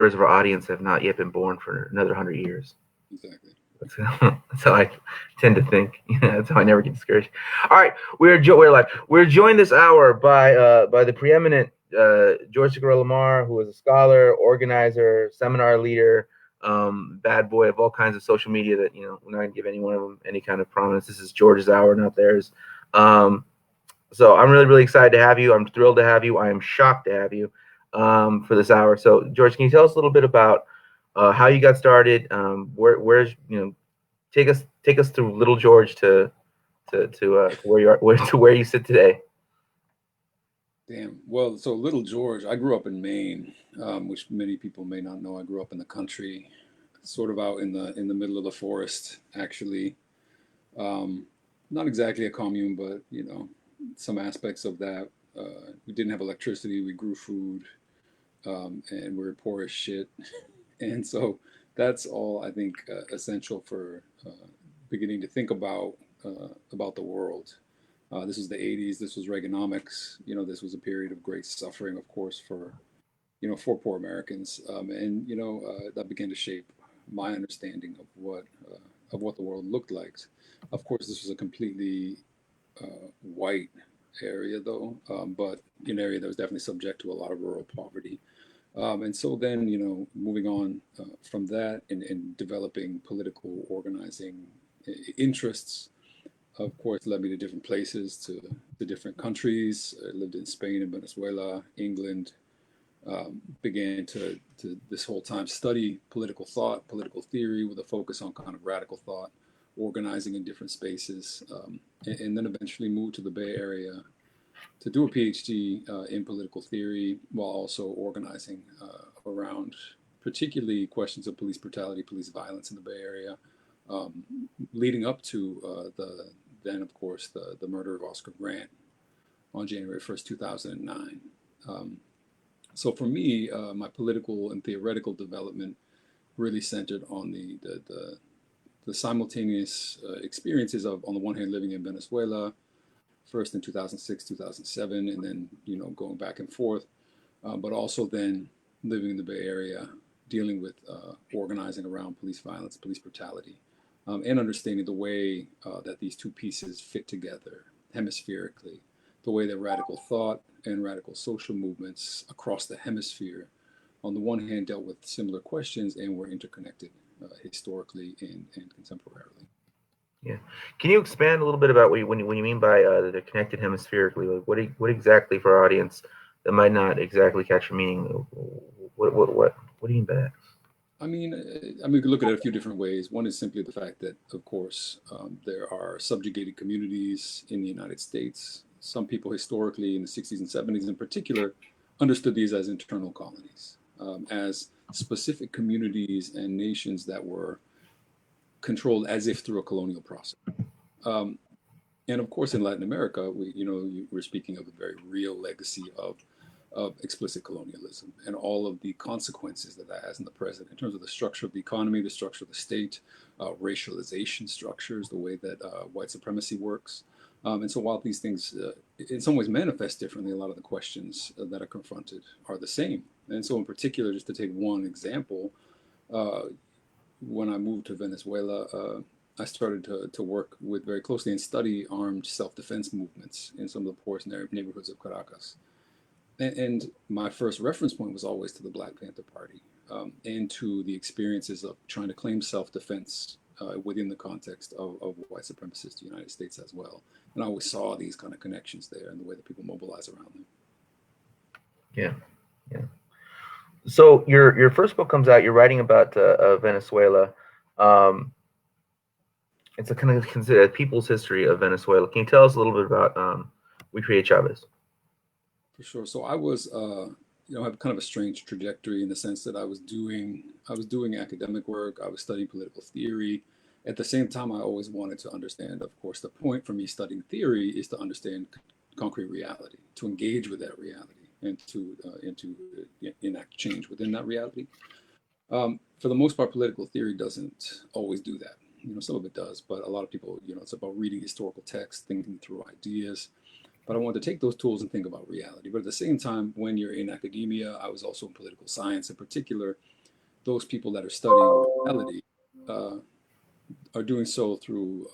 members of our audience have not yet been born for another 100 years. Exactly. That's how I tend to think. That's how I never get discouraged. All right, we're live. We're joined this hour by the preeminent George Cicarello Maher, who is a scholar, organizer, seminar leader, bad boy of all kinds of social media. That we're not gonna give any one of them any kind of prominence. This is George's hour, not theirs. So I'm really excited to have you. I'm thrilled to have you. I am shocked to have you for this hour. So George, can you tell us a little bit about how you got started? Where's take us through Little George to where you are, where you sit today. Damn. Well, so Little George, I grew up in Maine, which many people may not know. I grew up in the country, sort of out in the middle of the forest, actually. Um, Not exactly a commune, but some aspects of that. We didn't have electricity. We grew food, and we were poor as shit. And so that's all I think essential for beginning to think about the world. This was the 80s. This was Reaganomics. This was a period of great suffering, of course, for poor Americans, and that began to shape my understanding of what the world looked like. Of course, this was a completely white area, though, but an area that was definitely subject to a lot of rural poverty. And so then, moving on from that and developing political organizing interests, of course, led me to different places, to different countries. I lived in Spain and Venezuela, England. Began to this whole time study political thought, political theory, with a focus on kind of radical thought, organizing in different spaces, and then eventually moved to the Bay Area to do a PhD in political theory while also organizing around particularly questions of police brutality, police violence in the Bay Area, um, leading up to then, of course, the murder of Oscar Grant on January 1st, 2009. Um, so for me, my political and theoretical development really centered on the simultaneous experiences of, on the one hand, living in Venezuela, first in 2006, 2007, and then, going back and forth, but also then living in the Bay Area, dealing with organizing around police violence, police brutality, and understanding the way that these two pieces fit together hemispherically, the way that radical thought and radical social movements across the hemisphere, on the one hand, dealt with similar questions and were interconnected historically and contemporarily. Yeah. Can you expand a little bit about when you mean by they're connected hemispherically? Like what exactly for our audience that might not exactly catch your meaning? What do you mean by that? We could look at it a few different ways. One is simply the fact that, of course, there are subjugated communities in the United States. Some people historically in the 60s and 70s in particular understood these as internal colonies, as specific communities and nations that were controlled as if through a colonial process. Um, and of course, in Latin America, we're speaking of a very real legacy of explicit colonialism and all of the consequences that has in the present in terms of the structure of the economy, the structure of the state, racialization structures, the way that white supremacy works. And so while these things in some ways manifest differently, a lot of the questions that are confronted are the same. And so in particular, just to take one example, uh, when I moved to Venezuela, I started to work with very closely and study armed self-defense movements in some of the poorest neighborhoods of Caracas. And my first reference point was always to the Black Panther Party, and to the experiences of trying to claim self-defense within the context of white supremacist United States as well. And I always saw these kind of connections there and the way that people mobilize around them. Yeah. Yeah. So your first book comes out. You're writing about Venezuela. Um, it's a kind of considered people's history of Venezuela. Can you tell us a little bit about We Create Chavez? For sure. So I was, I have kind of a strange trajectory in the sense that I was doing academic work. I was studying political theory. At the same time, I always wanted to understand, of course, the point for me studying theory is to understand concrete reality, to engage with that reality, and to enact change within that reality. For the most part, political theory doesn't always do that. Some of it does, but a lot of people, it's about reading historical text, thinking through ideas. But I wanted to take those tools and think about reality. But at the same time, when you're in academia, I was also in political science in particular. those people that are studying reality uh, are doing so through,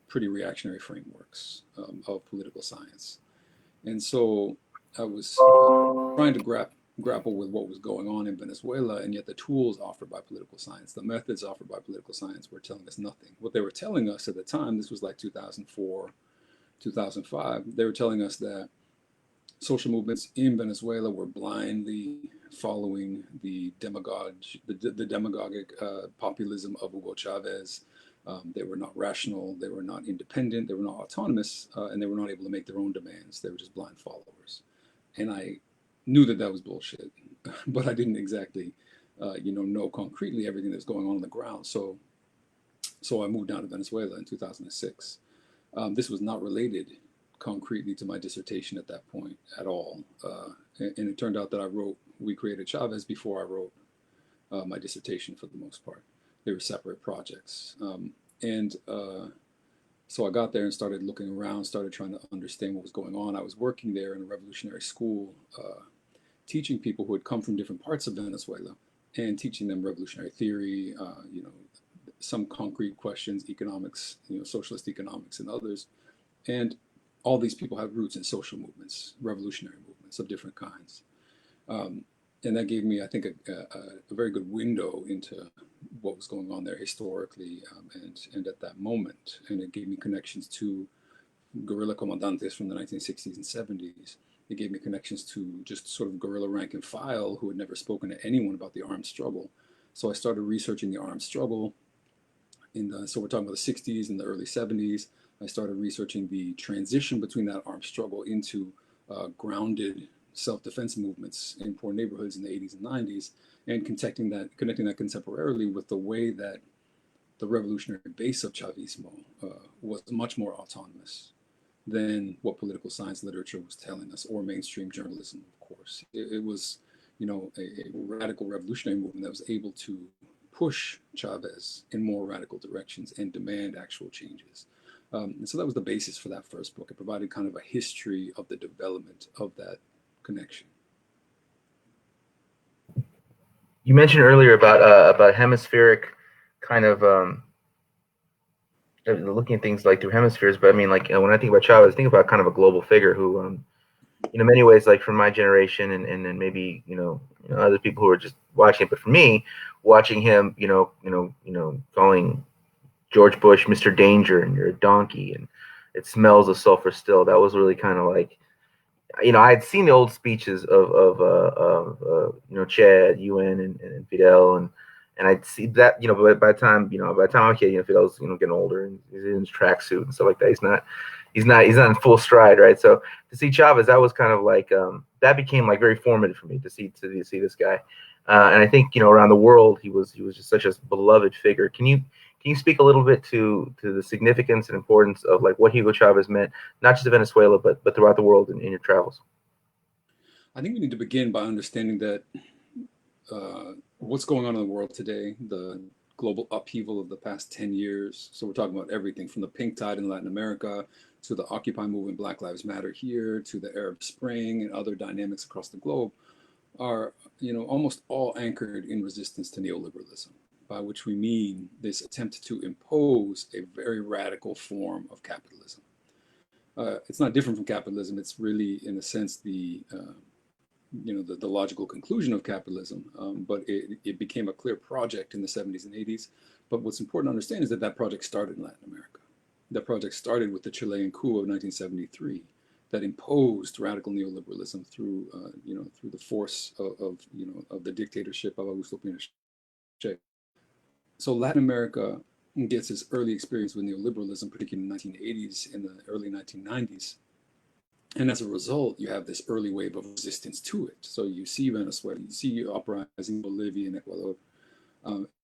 pretty reactionary frameworks of political science. And so I was trying to grapple with what was going on in Venezuela, and yet the tools offered by political science, the methods offered by political science, were telling us nothing. What they were telling us at the time, this was like 2004, 2005, they were telling us that social movements in Venezuela were blindly following the demagogic populism of Hugo Chavez. They were not rational, they were not independent, they were not autonomous, and they were not able to make their own demands. They were just blind followers. And I knew that that was bullshit, but I didn't exactly, know concretely everything that's going on the ground. So I moved down to Venezuela in 2006. This was not related concretely to my dissertation at that point at all. And it turned out that I wrote We Created Chavez before I wrote my dissertation for the most part. They were separate projects. So I got there and started looking around, started trying to understand what was going on. I was working there in a revolutionary school, teaching people who had come from different parts of Venezuela and teaching them revolutionary theory, some concrete questions, economics, socialist economics and others. And all these people have roots in social movements, revolutionary movements of different kinds. And that gave me, I think, a very good window into what was going on there historically and at that moment. And it gave me connections to guerrilla comandantes from the 1960s and 70s. It gave me connections to just sort of guerrilla rank and file who had never spoken to anyone about the armed struggle. So I started researching the armed struggle. So we're talking about the 60s and the early 70s. I started researching the transition between that armed struggle into grounded self-defense movements in poor neighborhoods in the 80s and 90s, and connecting that contemporarily with the way that the revolutionary base of Chavismo was much more autonomous than what political science literature was telling us, or mainstream journalism, of course. It was, a radical revolutionary movement that was able to push Chavez in more radical directions and demand actual changes. And so that was the basis for that first book. It provided kind of a history of the development of that connection. You mentioned earlier about hemispheric kind of looking at things like through hemispheres, but I mean, like when I think about Chavez, I think about kind of a global figure who, in many ways, like from my generation and then maybe other people who are just watching it, but for me, watching him, calling George Bush Mr. Danger and you're a donkey and it smells of sulfur still. That was really kind of like, I had seen the old speeches of Chad, UN, and Fidel, and I'd see that, but by the time I was a kid, Fidel's getting older and he's in his tracksuit and stuff like that. He's not in full stride, right? So to see Chavez, that was kind of like that became like very formative for me to see this guy, and I think around the world he was just such a beloved figure. Can you speak a little bit to the significance and importance of like what Hugo Chavez meant, not just to Venezuela, but throughout the world in your travels? I think we need to begin by understanding that what's going on in the world today, the global upheaval of the past 10 years. So we're talking about everything from the pink tide in Latin America to the Occupy movement, Black Lives Matter here, to the Arab Spring and other dynamics across the globe are, almost all anchored in resistance to neoliberalism, by which we mean this attempt to impose a very radical form of capitalism. It's not different from capitalism. It's really, in a sense, the logical conclusion of capitalism, but it became a clear project in the 70s and 80s. But what's important to understand is that that project started in Latin America. That project started with the Chilean coup of 1973 that imposed radical neoliberalism through the force of the dictatorship of Augusto Pinochet. So Latin America gets its early experience with neoliberalism, particularly in the 1980s and the early 1990s. And as a result, you have this early wave of resistance to it. So you see Venezuela, you see uprising in Bolivia and Ecuador,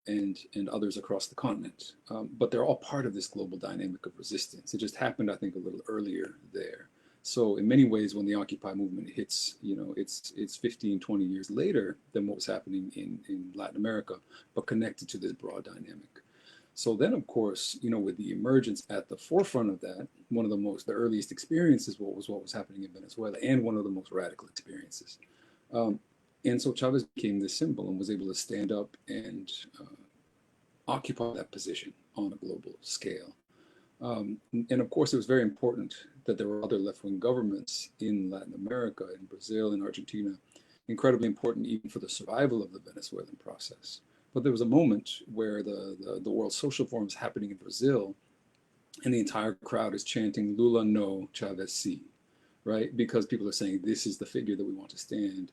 and others across the continent. But they're all part of this global dynamic of resistance. It just happened, I think, a little earlier there. So in many ways, when the Occupy movement hits, it's 15, 20 years later than what was happening in Latin America, but connected to this broad dynamic. So then, of course, with the emergence at the forefront of that, one of the earliest experiences was what was happening in Venezuela, and one of the most radical experiences. And so Chavez became this symbol and was able to stand up and occupy that position on a global scale. And of course, it was very important that there were other left wing governments in Latin America, in Brazil, in Argentina, incredibly important even for the survival of the Venezuelan process. But there was a moment where the World Social Forum is happening in Brazil, and the entire crowd is chanting Lula no, Chavez si, right? Because people are saying this is the figure that we want to stand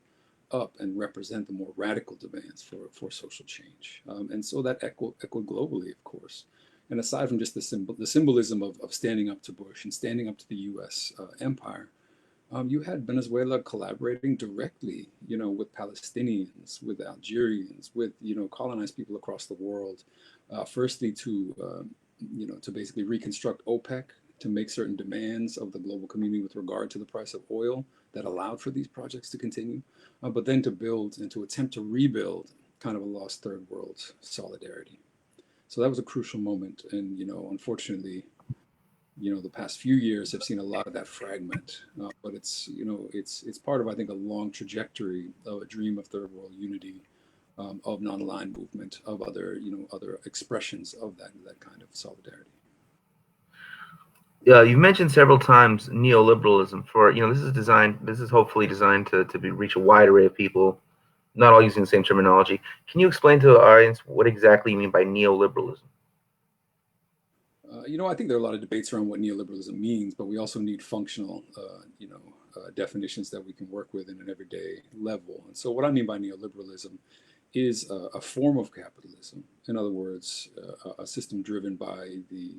up and represent the more radical demands for social change. And so that echoed globally, of course. And aside from just the symbolism of standing up to Bush and standing up to the U.S. Empire, you had Venezuela collaborating directly, with Palestinians, with Algerians, with colonized people across the world. Firstly, to basically reconstruct OPEC, to make certain demands of the global community with regard to the price of oil that allowed for these projects to continue, but then to build and to attempt to rebuild kind of a lost third world solidarity. So that was a crucial moment, and unfortunately, the past few years have seen a lot of that fragment. But it's part of, I think, a long trajectory of a dream of third world unity, of non-aligned movement, of other expressions of that kind of solidarity. Yeah, you've mentioned several times neoliberalism. This is hopefully designed to reach a wide array of people, not all using the same terminology. Can you explain to the audience what exactly you mean by neoliberalism? I think there are a lot of debates around what neoliberalism means, but we also need functional, definitions that we can work with in an everyday level. And so, what I mean by neoliberalism is a form of capitalism. In other words, a system driven by the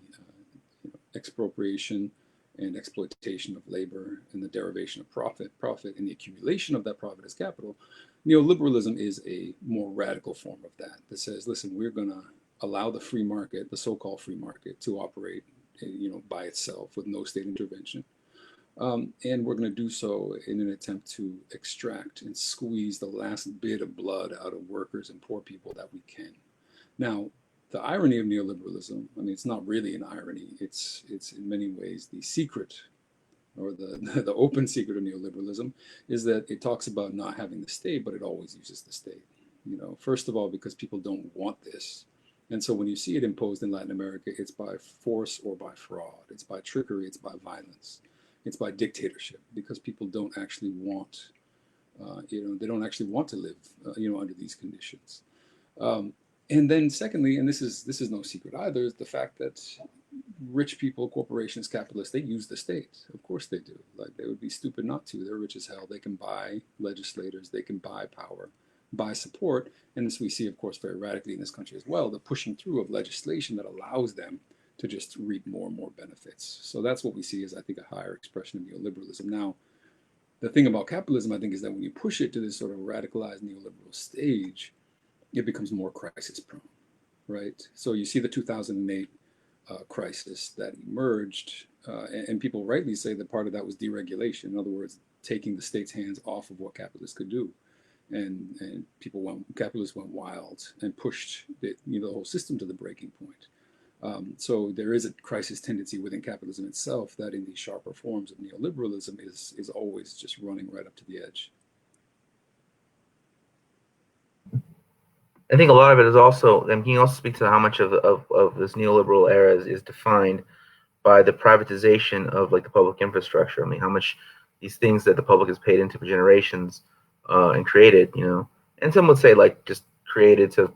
expropriation and exploitation of labor and the derivation of profit and the accumulation of that profit as capital. Neoliberalism is a more radical form of that says, listen, we're going to allow the free market, the so-called free market, to operate, by itself with no state intervention. And we're going to do so in an attempt to extract and squeeze the last bit of blood out of workers and poor people that we can. Now, the irony of neoliberalism, I mean, it's not really an irony. It's in many ways the secret, or the open secret of neoliberalism, is that it talks about not having the state, but it always uses the state. First of all, because people don't want this. And so when you see it imposed in Latin America, it's by force or by fraud. It's by trickery. It's by violence. It's by dictatorship, because people don't actually want, they don't actually want to live, under these conditions. And then secondly, and this is no secret either, is the fact that rich people, corporations, capitalists, they use the state. Of course they do. Like, they would be stupid not to. They're rich as hell. They can buy legislators. They can buy power, buy support. And as we see, of course, very radically in this country as well, the pushing through of legislation that allows them to just reap more and more benefits. So that's what we see as, I think, a higher expression of neoliberalism. Now, the thing about capitalism, I think, is that when you push it to this sort of radicalized neoliberal stage, it becomes more crisis prone, right? So you see the 2008 crisis that emerged, and people rightly say that part of that was deregulation. In other words, taking the state's hands off of what capitalists could do. And capitalists went wild and pushed the whole system to the breaking point. So there is a crisis tendency within capitalism itself that in these sharper forms of neoliberalism is always just running right up to the edge. I think a lot of it is also, and can you also speak to how much of this neoliberal era is defined by the privatization of like the public infrastructure? I mean, how much these things that the public has paid into for generations and created, and some would say like just created to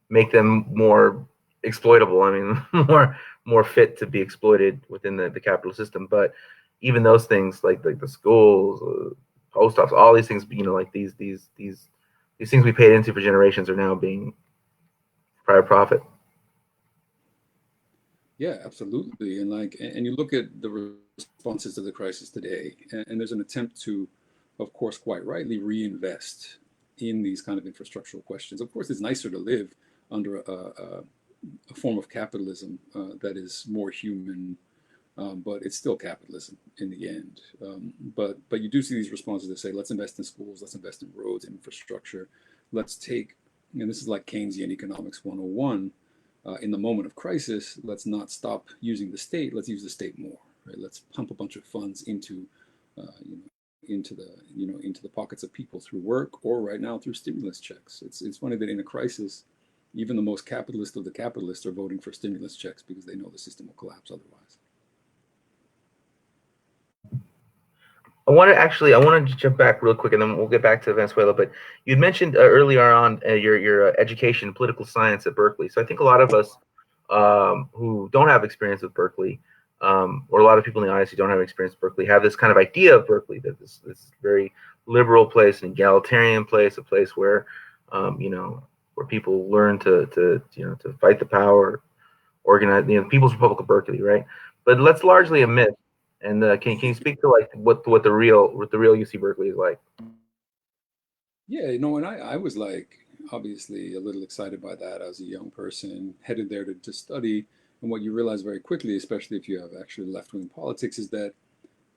make them more exploitable. I mean, more fit to be exploited within the capital system. But even those things like the schools, post office, all these things, like these things we paid into for generations are now being private profit. Yeah, absolutely. And you look at the responses to the crisis today, and there's an attempt to, of course, quite rightly reinvest in these kind of infrastructural questions. Of course, it's nicer to live under a form of capitalism that is more human, but it's still capitalism in the end. But you do see these responses that say, let's invest in schools, let's invest in roads, infrastructure, let's take, and this is like Keynesian economics 101. In the moment of crisis, let's not stop using the state. Let's use the state more. Right? Let's pump a bunch of funds into, into the into the pockets of people through work, or right now through stimulus checks. It's funny that in a crisis, even the most capitalist of the capitalists are voting for stimulus checks because they know the system will collapse otherwise. I wanted to jump back real quick, and then we'll get back to Venezuela. But you mentioned earlier on your education, political science at Berkeley. So I think a lot of us who don't have experience with Berkeley, or a lot of people in the audience who don't have experience with Berkeley, have this kind of idea of Berkeley, that this very liberal place, an egalitarian place, a place where where people learn to fight the power, organize, People's Republic of Berkeley, right? But that's largely a myth. And can you speak to like what the real UC Berkeley is like? Yeah, you know, and I was like obviously a little excited by that as a young person headed there to study. And what you realize very quickly, especially if you have actually left-wing politics, is that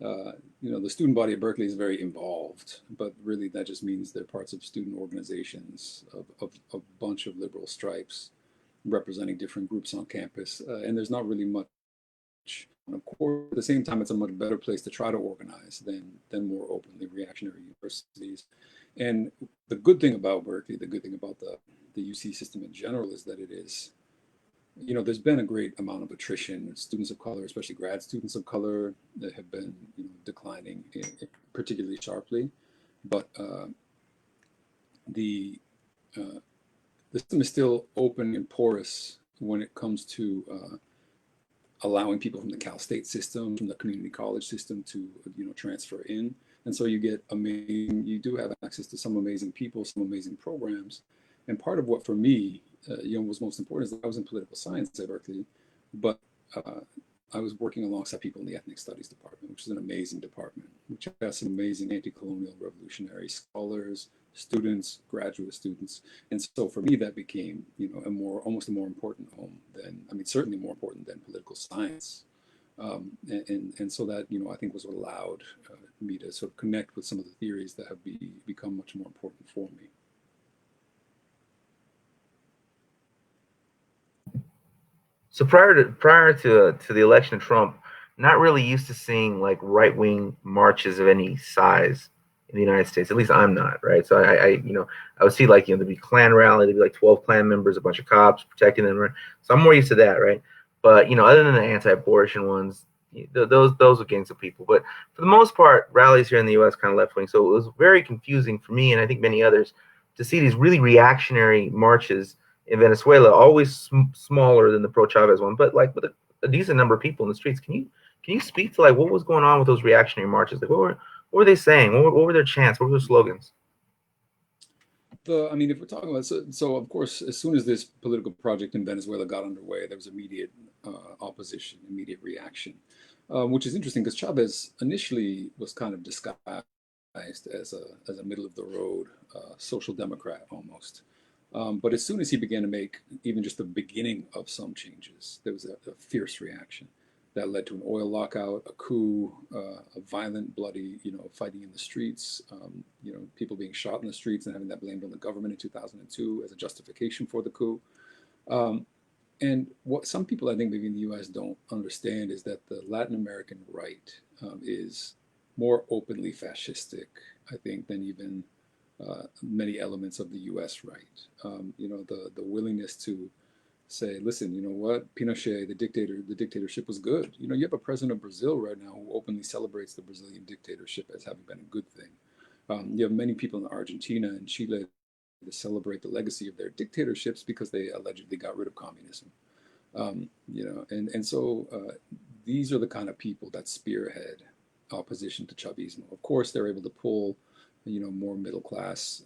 the student body at Berkeley is very involved, but really that just means they're parts of student organizations of a bunch of liberal stripes representing different groups on campus. And there's not really much. And of course, at the same time, it's a much better place to try to organize than more openly reactionary universities. And the good thing about Berkeley, the good thing about the UC system in general, is that it is, there's been a great amount of attrition. Students of color, especially grad students of color, that have been declining particularly sharply. But the the system is still open and porous when it comes to allowing people from the Cal State system, from the community college system to transfer in. And so you do have access to some amazing people, some amazing programs. And part of what for me, was most important is that I was in political science at Berkeley, but I was working alongside people in the ethnic studies department, which is an amazing department, which has some amazing anti-colonial revolutionary scholars, students, graduate students. And so for me, that became, almost a more important home certainly more important than political science. And so that, I think was what allowed me to sort of connect with some of the theories that have become much more important for me. So prior to the election of Trump, not really used to seeing like right wing marches of any size in the United States. At least I'm not, right? So I would see like there'd be Klan rally, there'd be like 12 Klan members, a bunch of cops protecting them, right? So I'm more used to that, right? But other than the anti-abortion ones, those were gangs of people. But for the most part, rallies here in the U.S. kind of left wing. So it was very confusing for me, and I think many others, to see these really reactionary marches in Venezuela, always smaller than the pro Chavez one, but like with a decent number of people in the streets. Can you speak to like what was going on with those reactionary marches? Like what were they saying? What were their chants? What were their slogans? If we're talking about so of course, as soon as this political project in Venezuela got underway, there was immediate opposition, immediate reaction, which is interesting because Chavez initially was kind of disguised as a middle of the road social democrat almost. But as soon as he began to make even just the beginning of some changes, there was a fierce reaction that led to an oil lockout, a coup, a violent, bloody, fighting in the streets, people being shot in the streets and having that blamed on the government in 2002 as a justification for the coup. Um, and what some people, I think, maybe in the U.S. don't understand is that the Latin American right is more openly fascistic, I think, than even many elements of the U.S. right. The willingness to say, listen, you know what, Pinochet, the dictatorship was good. You have a president of Brazil right now who openly celebrates the Brazilian dictatorship as having been a good thing. You have many people in Argentina and Chile that celebrate the legacy of their dictatorships because they allegedly got rid of communism. And so these are the kind of people that spearhead opposition to Chavismo. Of course, they're able to pull, more middle class,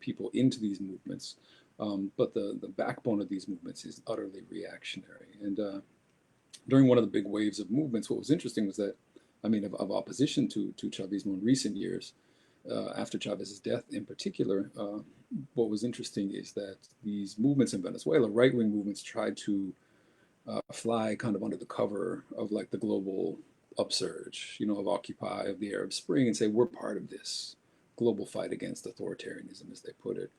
people into these movements. But the backbone of these movements is utterly reactionary. And during one of the big waves of movements, what was interesting was that, of opposition to Chavismo in recent years, after Chavez's death in particular, what was interesting is that these movements in Venezuela, right-wing movements, tried to fly kind of under the cover of like the global upsurge, of Occupy, of the Arab Spring, and say, we're part of this global fight against authoritarianism, as they put it.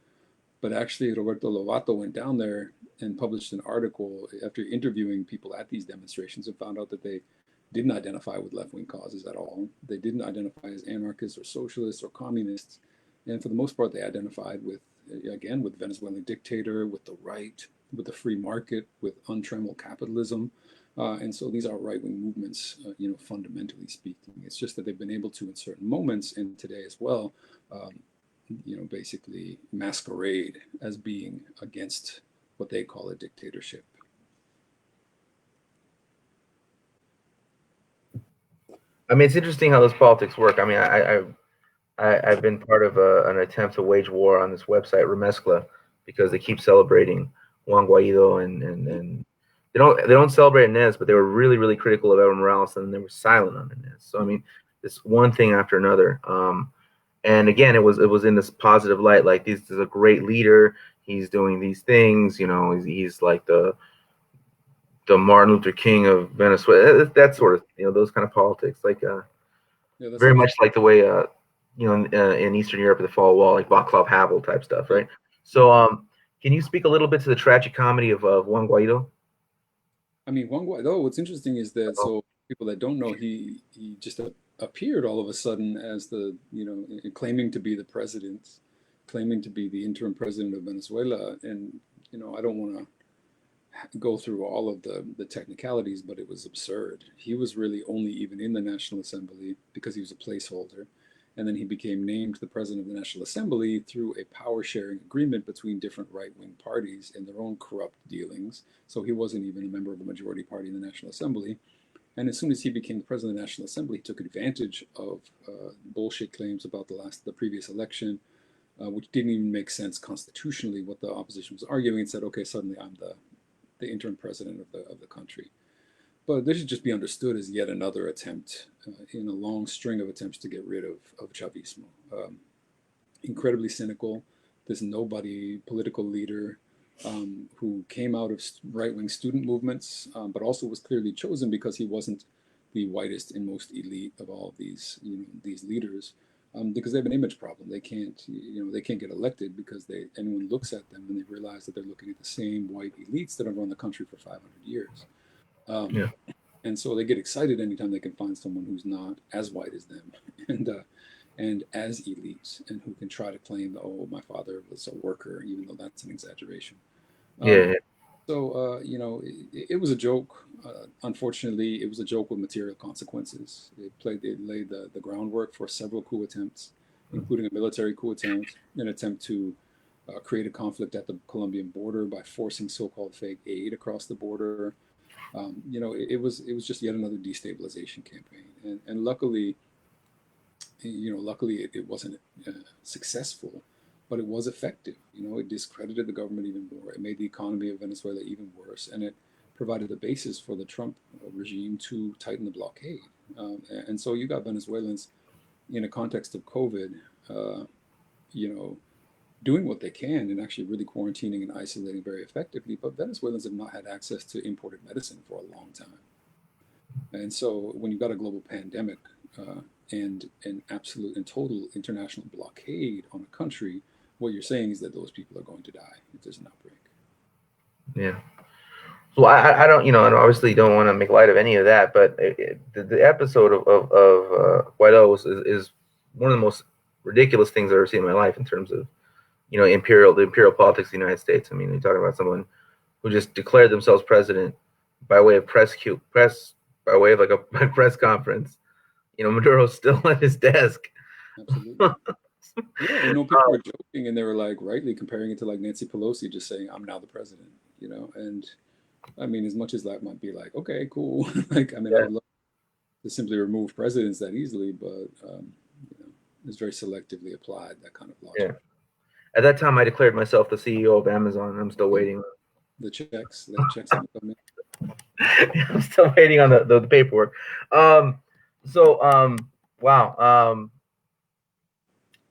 But actually, Roberto Lovato went down there and published an article after interviewing people at these demonstrations and found out that they didn't identify with left-wing causes at all. They didn't identify as anarchists or socialists or communists. And for the most part, they identified with, again, with Venezuelan dictator, with the right, with the free market, with untrammeled capitalism. And so these are right-wing movements, fundamentally speaking. It's just that they've been able to, in certain moments, and today as well, um, basically masquerade as being against what they call a dictatorship. I mean, it's interesting how those politics work. I mean, I've been part of an attempt to wage war on this website Remezcla because they keep celebrating Juan Guaido and they don't celebrate Inez, but they were really critical of Evo Morales and they were silent on Inez. So I mean, this one thing after another. And again, it was in this positive light, like this is a great leader. He's doing these things, he's like the Martin Luther King of Venezuela, that sort of, those kind of politics, like Yeah, that's very much absolutely. like the way in Eastern Europe, the fall wall, like Václav Havel type stuff, Yeah. right? So can you speak a little bit to the tragic comedy of Juan Guaido? I mean, Juan Guaido, what's interesting is that, Oh, so people that don't know, he just appeared all of a sudden as claiming to be the president, claiming to be the interim president of Venezuela. And, I don't want to go through all of the technicalities, but it was absurd. He was really only even in the National Assembly because he was a placeholder. And then he became named the president of the National Assembly through a power sharing agreement between different right wing parties and their own corrupt dealings. So he wasn't even a member of the majority party in the National Assembly. And as soon as he became the president of the National Assembly, he took advantage of bullshit claims about the previous election, which didn't even make sense constitutionally what the opposition was arguing, and said, okay, suddenly I'm the interim president of the country. But this should just be understood as yet another attempt in a long string of attempts to get rid of Chavismo. Incredibly cynical. This nobody political leader who came out of right wing student movements, but also was clearly chosen because he wasn't the whitest and most elite of all of these leaders. Because they have an image problem. They can't get elected because anyone looks at them and they realize that they're looking at the same white elites that have run the country for 500 years. Um, yeah, and so they get excited anytime they can find someone who's not as white as them and as elite and who can try to claim that, oh, my father was a worker, even though that's an exaggeration. Um, yeah, it was a joke. Unfortunately, it was a joke with material consequences. It laid the groundwork for several coup attempts, including a military coup attempt, an attempt to create a conflict at the Colombian border by forcing so-called fake aid across the border. It was just yet another destabilization campaign, and luckily it wasn't successful, but it was effective. It discredited the government even more. It made the economy of Venezuela even worse, and it provided the basis for the Trump regime to tighten the blockade. And so you got Venezuelans in a context of COVID, uh, you know, doing what they can and actually really quarantining and isolating very effectively. But Venezuelans have not had access to imported medicine for a long time. And so when you've got a global pandemic and an absolute and total international blockade on a country, what you're saying is that those people are going to die if there's an outbreak. yeah. So I don't, and obviously don't want to make light of any of that, but the episode of Guaido is one of the most ridiculous things I've ever seen in my life in terms of, the imperial politics of the United States. I mean, you're talking about someone who just declared themselves president by way of by way of like a press conference. Maduro's still at his desk. Absolutely. Yeah, people were joking and they were like rightly comparing it to like Nancy Pelosi just saying, I'm now the president, and I mean, as much as that might be like, okay, cool. Like, I mean, I Yeah, would love to simply remove presidents that easily, but it's very selectively applied, that kind of yeah. logic. At that time, I declared myself the CEO of Amazon. I'm still Yeah, waiting. the checks haven't come in. I'm still waiting on the paperwork. Um, so wow.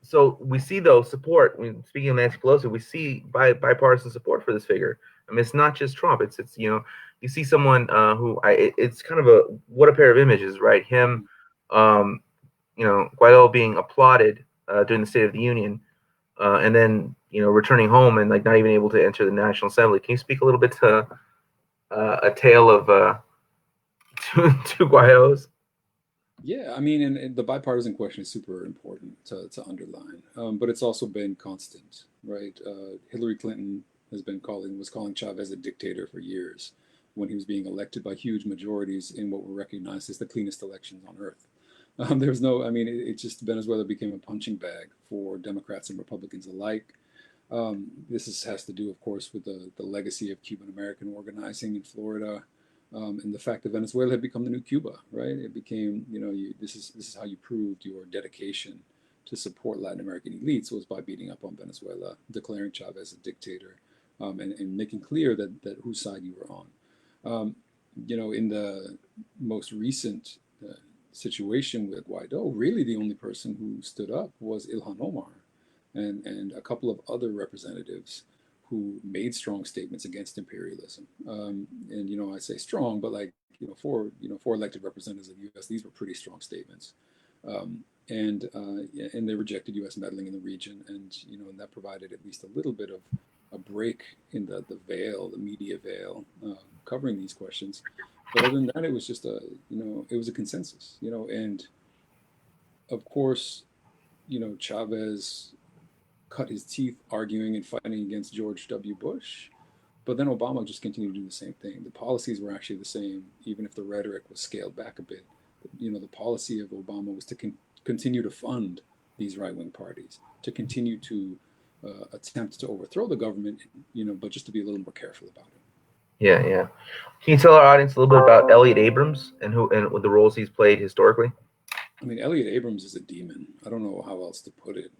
So we see though support. Speaking of Nancy Pelosi, we see bipartisan support for this figure. I mean, it's not just Trump. It's you see someone who it's kind of a what a pair of images, right? Him, um, Guaido being applauded during the State of the Union, and then returning home and like not even able to enter the National Assembly. Can you speak a little bit to a tale of two Guaidos. Yeah, I mean, and the bipartisan question is super important to underline, but it's also been constant, right? Hillary Clinton was calling Chavez a dictator for years when he was being elected by huge majorities in what were recognized as the cleanest elections on earth. There's no, I mean, it just Venezuela became a punching bag for Democrats and Republicans alike. Has to do, of course, with the legacy of Cuban American organizing in Florida, and the fact that Venezuela had become the new Cuba, right? It became, this is how you proved your dedication to support Latin American elites was by beating up on Venezuela, declaring Chavez a dictator, and making clear that whose side you were on. In the most recent situation with Guaido, really the only person who stood up was Ilhan Omar and a couple of other representatives who made strong statements against imperialism. And I say strong, but like four elected representatives of the U.S., these were pretty strong statements. And they rejected U.S. meddling in the region, and that provided at least a little bit of a break in the veil, the media veil, covering these questions. But other than that, it was just it was a consensus, and of course, Chavez cut his teeth arguing and fighting against George W. Bush. But then Obama just continued to do the same thing. The policies were actually the same, even if the rhetoric was scaled back a bit. The policy of Obama was to continue to fund these right wing parties, to continue to attempt to overthrow the government, but just to be a little more careful about it. Yeah, yeah. Can you tell our audience a little bit about Elliot Abrams and who and the roles he's played historically? I mean, Elliot Abrams is a demon. I don't know how else to put it.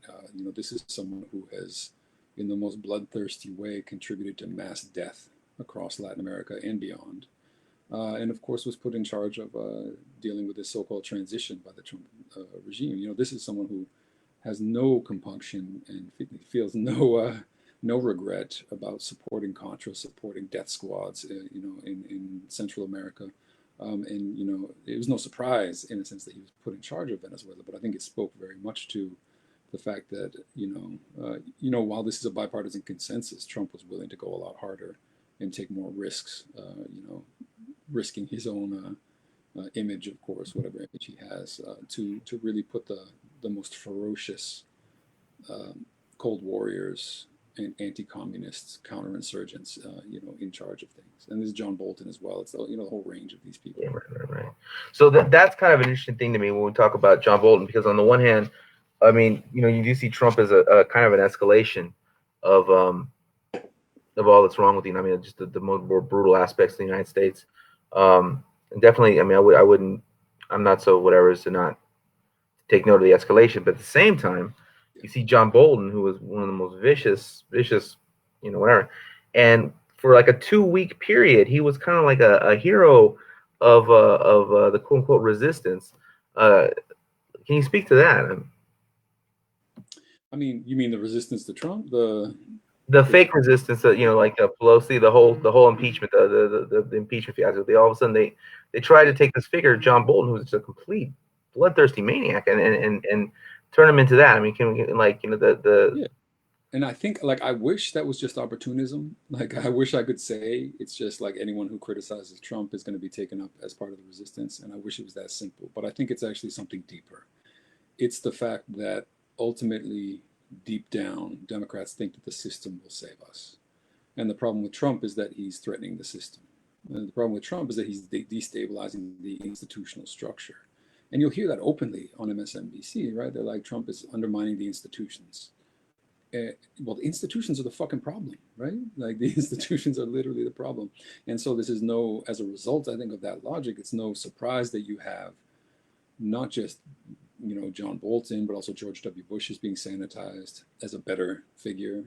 This is someone who has, in the most bloodthirsty way, contributed to mass death across Latin America and beyond. And of course, was put in charge of dealing with this so-called transition by the Trump regime. This is someone who has no compunction and feels no regret about supporting Contra, supporting death squads, in Central America. And it was no surprise in a sense that he was put in charge of Venezuela, but I think it spoke very much to the fact that while this is a bipartisan consensus, Trump was willing to go a lot harder and take more risks. Risking his own image, of course, whatever image he has, to really put the most ferocious cold warriors and anti-communists, counterinsurgents, in charge of things. And this is John Bolton as well. It's the whole range of these people. Yeah, right. So that's kind of an interesting thing to me when we talk about John Bolton, because on the one hand, I mean, you do see Trump as a kind of an escalation of all that's wrong with the United. I mean, just the more brutal aspects of the United States. And definitely, I mean, I wouldn't, I'm not so whatever as to not take note of the escalation, but at the same time, you see John Bolton, who was one of the most vicious, whatever, and for like a 2 week period, he was kind of like a hero of the quote unquote resistance. Uh, can you speak to that? I mean, you mean the resistance to Trump, The fake resistance that like Pelosi, the whole impeachment, the impeachment fiasco. They all of a sudden they try to take this figure, John Bolton, who's a complete bloodthirsty maniac, and turn him into that. I mean, can we like the yeah. And I think, like, I wish that was just opportunism. Like, I wish I could say it's just like anyone who criticizes Trump is going to be taken up as part of the resistance. And I wish it was that simple. But I think it's actually something deeper. It's the fact that ultimately, deep down, Democrats think that the system will save us. And the problem with Trump is that he's threatening the system. And the problem with Trump is that he's destabilizing the institutional structure. And you'll hear that openly on MSNBC, right? They're like, Trump is undermining the institutions. Well, the institutions are the fucking problem, right? Like the institutions are literally the problem. And so this is as a result, I think, of that logic, it's no surprise that you have not just, John Bolton, but also George W. Bush is being sanitized as a better figure,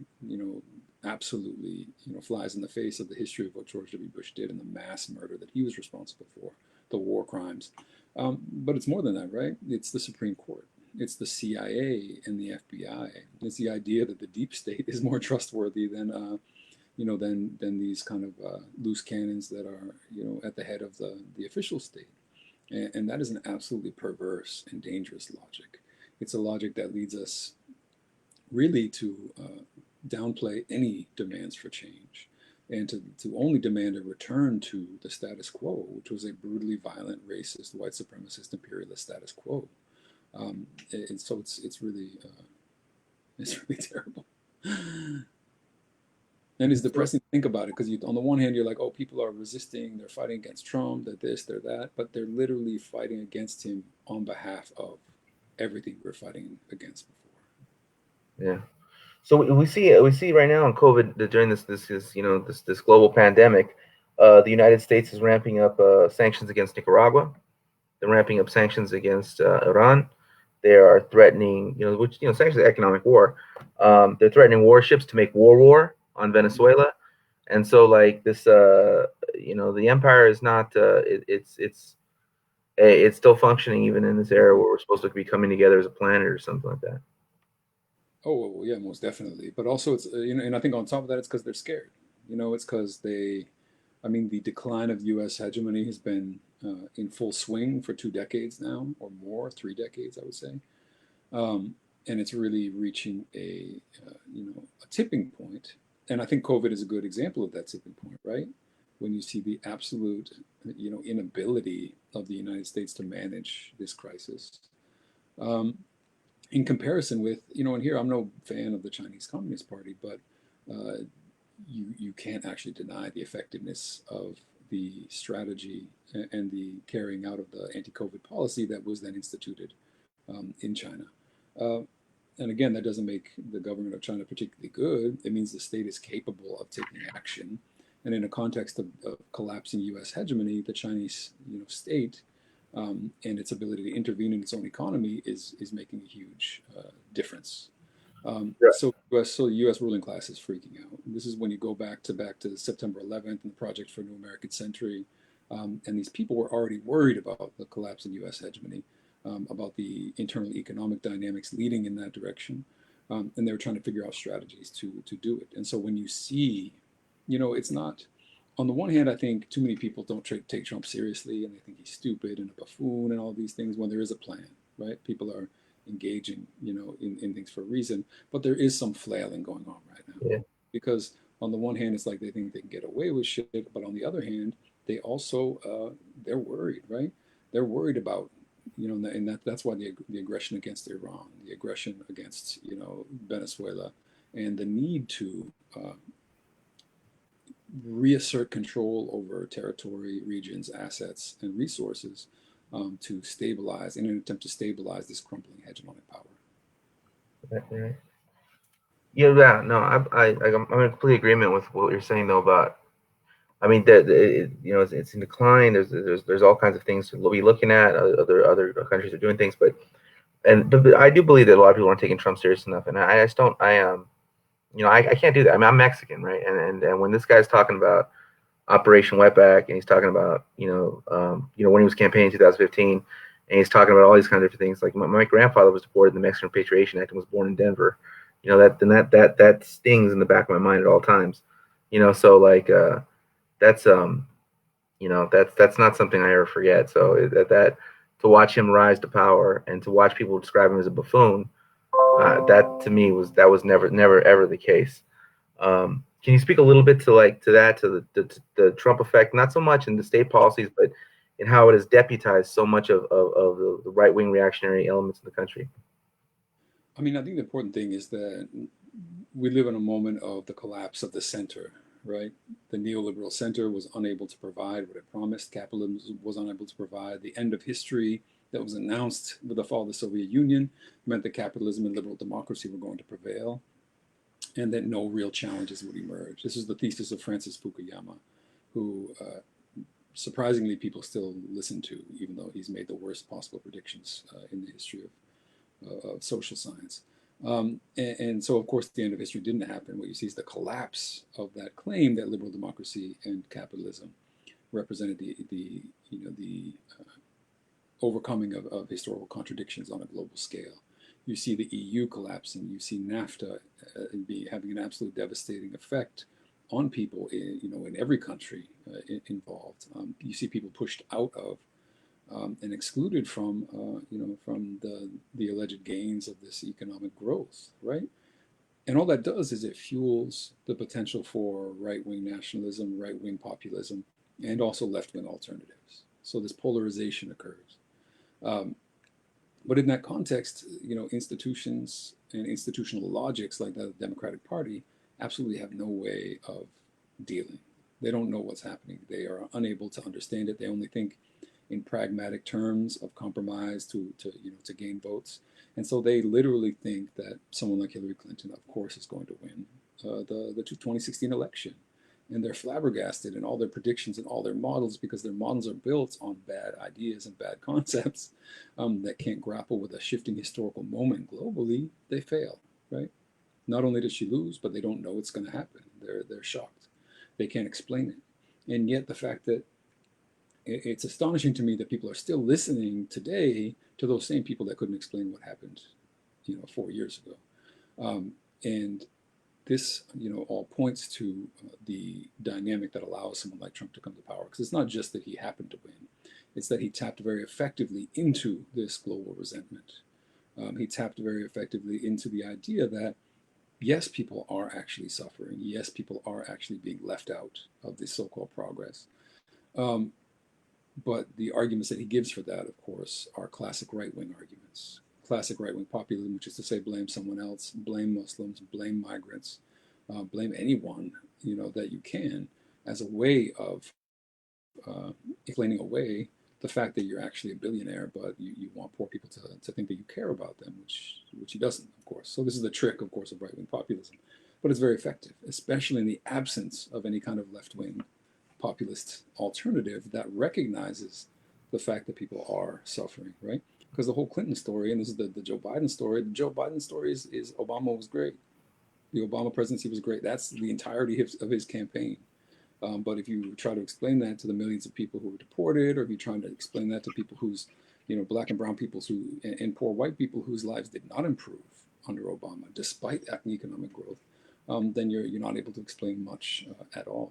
absolutely, flies in the face of the history of what George W. Bush did and the mass murder that he was responsible for, the war crimes. But it's more than that, right? It's the Supreme Court. It's the CIA and the FBI. It's the idea that the deep state is more trustworthy than these kind of loose cannons that are at the head of the official state. And that is an absolutely perverse and dangerous logic. It's a logic that leads us really to downplay any demands for change. and to only demand a return to the status quo, which was a brutally violent, racist, white supremacist, imperialist status quo. And so it's really it's really terrible. And it's depressing to think about it because on the one hand, you're like, oh, people are resisting, they're fighting against Trump, they're this, they're that, but they're literally fighting against him on behalf of everything we're fighting against before. Yeah. So we see right now in COVID that during this global pandemic, the United States is ramping up sanctions against Nicaragua. They're ramping up sanctions against Iran. They are threatening, sanctions economic war. They're threatening warships to make war on Venezuela. And so like this, the empire is not. It's still functioning even in this era where we're supposed to be coming together as a planet or something like that. Oh, well, yeah, most definitely. But also, it's and I think on top of that, it's because they're scared. It's because I mean, the decline of U.S. hegemony has been in full swing for 2 decades now, or more, 3 decades, I would say. And it's really reaching a tipping point. And I think COVID is a good example of that tipping point, right? When you see the absolute, inability of the United States to manage this crisis. Um, in comparison with, and here I'm no fan of the Chinese Communist Party, but uh, you can't actually deny the effectiveness of the strategy and the carrying out of the anti-COVID policy that was then instituted in China. Uh, and again, that doesn't make the government of China particularly good. It means the state is capable of taking action. And in a context of collapsing U.S. hegemony, the Chinese state and its ability to intervene in its own economy is making a huge difference. Yeah. So the U.S. ruling class is freaking out. And this is when you go back to September 11th and the Project for a New American Century, and these people were already worried about the collapse in U.S. hegemony, about the internal economic dynamics leading in that direction, and they were trying to figure out strategies to do it. And so when you see, it's not. On the one hand, I think too many people don't take Trump seriously, and they think he's stupid and a buffoon and all these things. When there is a plan, right? People are engaging, in things for a reason. But there is some flailing going on right now Yeah. because on the one hand, it's like they think they can get away with shit, but on the other hand, they also they're worried, right? They're worried about, and that's why the aggression against Iran, the aggression against Venezuela, and the need to reassert control over territory, regions, assets, and resources to stabilize in an attempt to stabilize this crumbling hegemonic power. Right, right. Yeah, no, I'm in complete agreement with what you're saying though about. I mean, it's in decline. There's all kinds of things to be looking at. Other countries are doing things, but I do believe that a lot of people aren't taking Trump serious enough, and I just don't. I can't do that. I mean, I'm Mexican, right? And when this guy's talking about Operation Wetback, and he's talking about when he was campaigning in 2015, and he's talking about all these kind of different things. Like my grandfather was deported in the Mexican Repatriation Act and was born in Denver. That stings in the back of my mind at all times. So like that's that's not something I ever forget. So that to watch him rise to power and to watch people describe him as a buffoon, that to me was never ever the case. Can you speak a little bit to the Trump effect, not so much in the state policies, but in how it has deputized so much of the right wing reactionary elements in the country? I mean, I think the important thing is that we live in a moment of the collapse of the center, right? The neoliberal center was unable to provide what it promised. Capitalism was unable to provide. The end of history that was announced with the fall of the Soviet Union meant that capitalism and liberal democracy were going to prevail and that no real challenges would emerge. This is the thesis of Francis Fukuyama, who surprisingly people still listen to, even though he's made the worst possible predictions in the history of social science. And so, of course, the end of history didn't happen. What you see is the collapse of that claim that liberal democracy and capitalism represented the overcoming of historical contradictions on a global scale. You see the EU collapsing. You see NAFTA having an absolute devastating effect on people in every country involved. You see people pushed out of and excluded from from the alleged gains of this economic growth, right? And all that does is it fuels the potential for right-wing nationalism, right-wing populism, and also left-wing alternatives. So this polarization occurs. Um, but in that context, institutions and institutional logics like the Democratic Party absolutely have no way of dealing. They don't know what's happening. They are unable to understand it. They only think in pragmatic terms of compromise to gain votes, and so they literally think that someone like Hillary Clinton, of course, is going to win the 2016 election, and they're flabbergasted in all their predictions and all their models because their models are built on bad ideas and bad concepts that can't grapple with a shifting historical moment globally. They fail, right? Not only does she lose, but they don't know it's going to happen. They're shocked. They can't explain it, and yet the fact that it's astonishing to me that people are still listening today to those same people that couldn't explain what happened, 4 years ago. And this, all points to the dynamic that allows someone like Trump to come to power. Because it's not just that he happened to win; it's that he tapped very effectively into this global resentment. He tapped very effectively into the idea that yes, people are actually suffering. Yes, people are actually being left out of this so-called progress. Um, but the arguments that he gives for that, of course, are classic right wing arguments. Classic right wing populism, which is to say, blame someone else, blame Muslims, blame migrants, blame anyone that you can, as a way of explaining away the fact that you're actually a billionaire, but you want poor people to think that you care about them, which he doesn't, of course. So this is the trick, of course, of right wing populism, but it's very effective, especially in the absence of any kind of left wing populist alternative that recognizes the fact that people are suffering, right? Because the whole Clinton story, and this is the Joe Biden story, the Joe Biden story is Obama was great. The Obama presidency was great. That's the entirety of his campaign. But if you try to explain that to the millions of people who were deported, or if you're trying to explain that to people whose, black and brown peoples and poor white people whose lives did not improve under Obama, despite economic growth, then you're not able to explain much at all.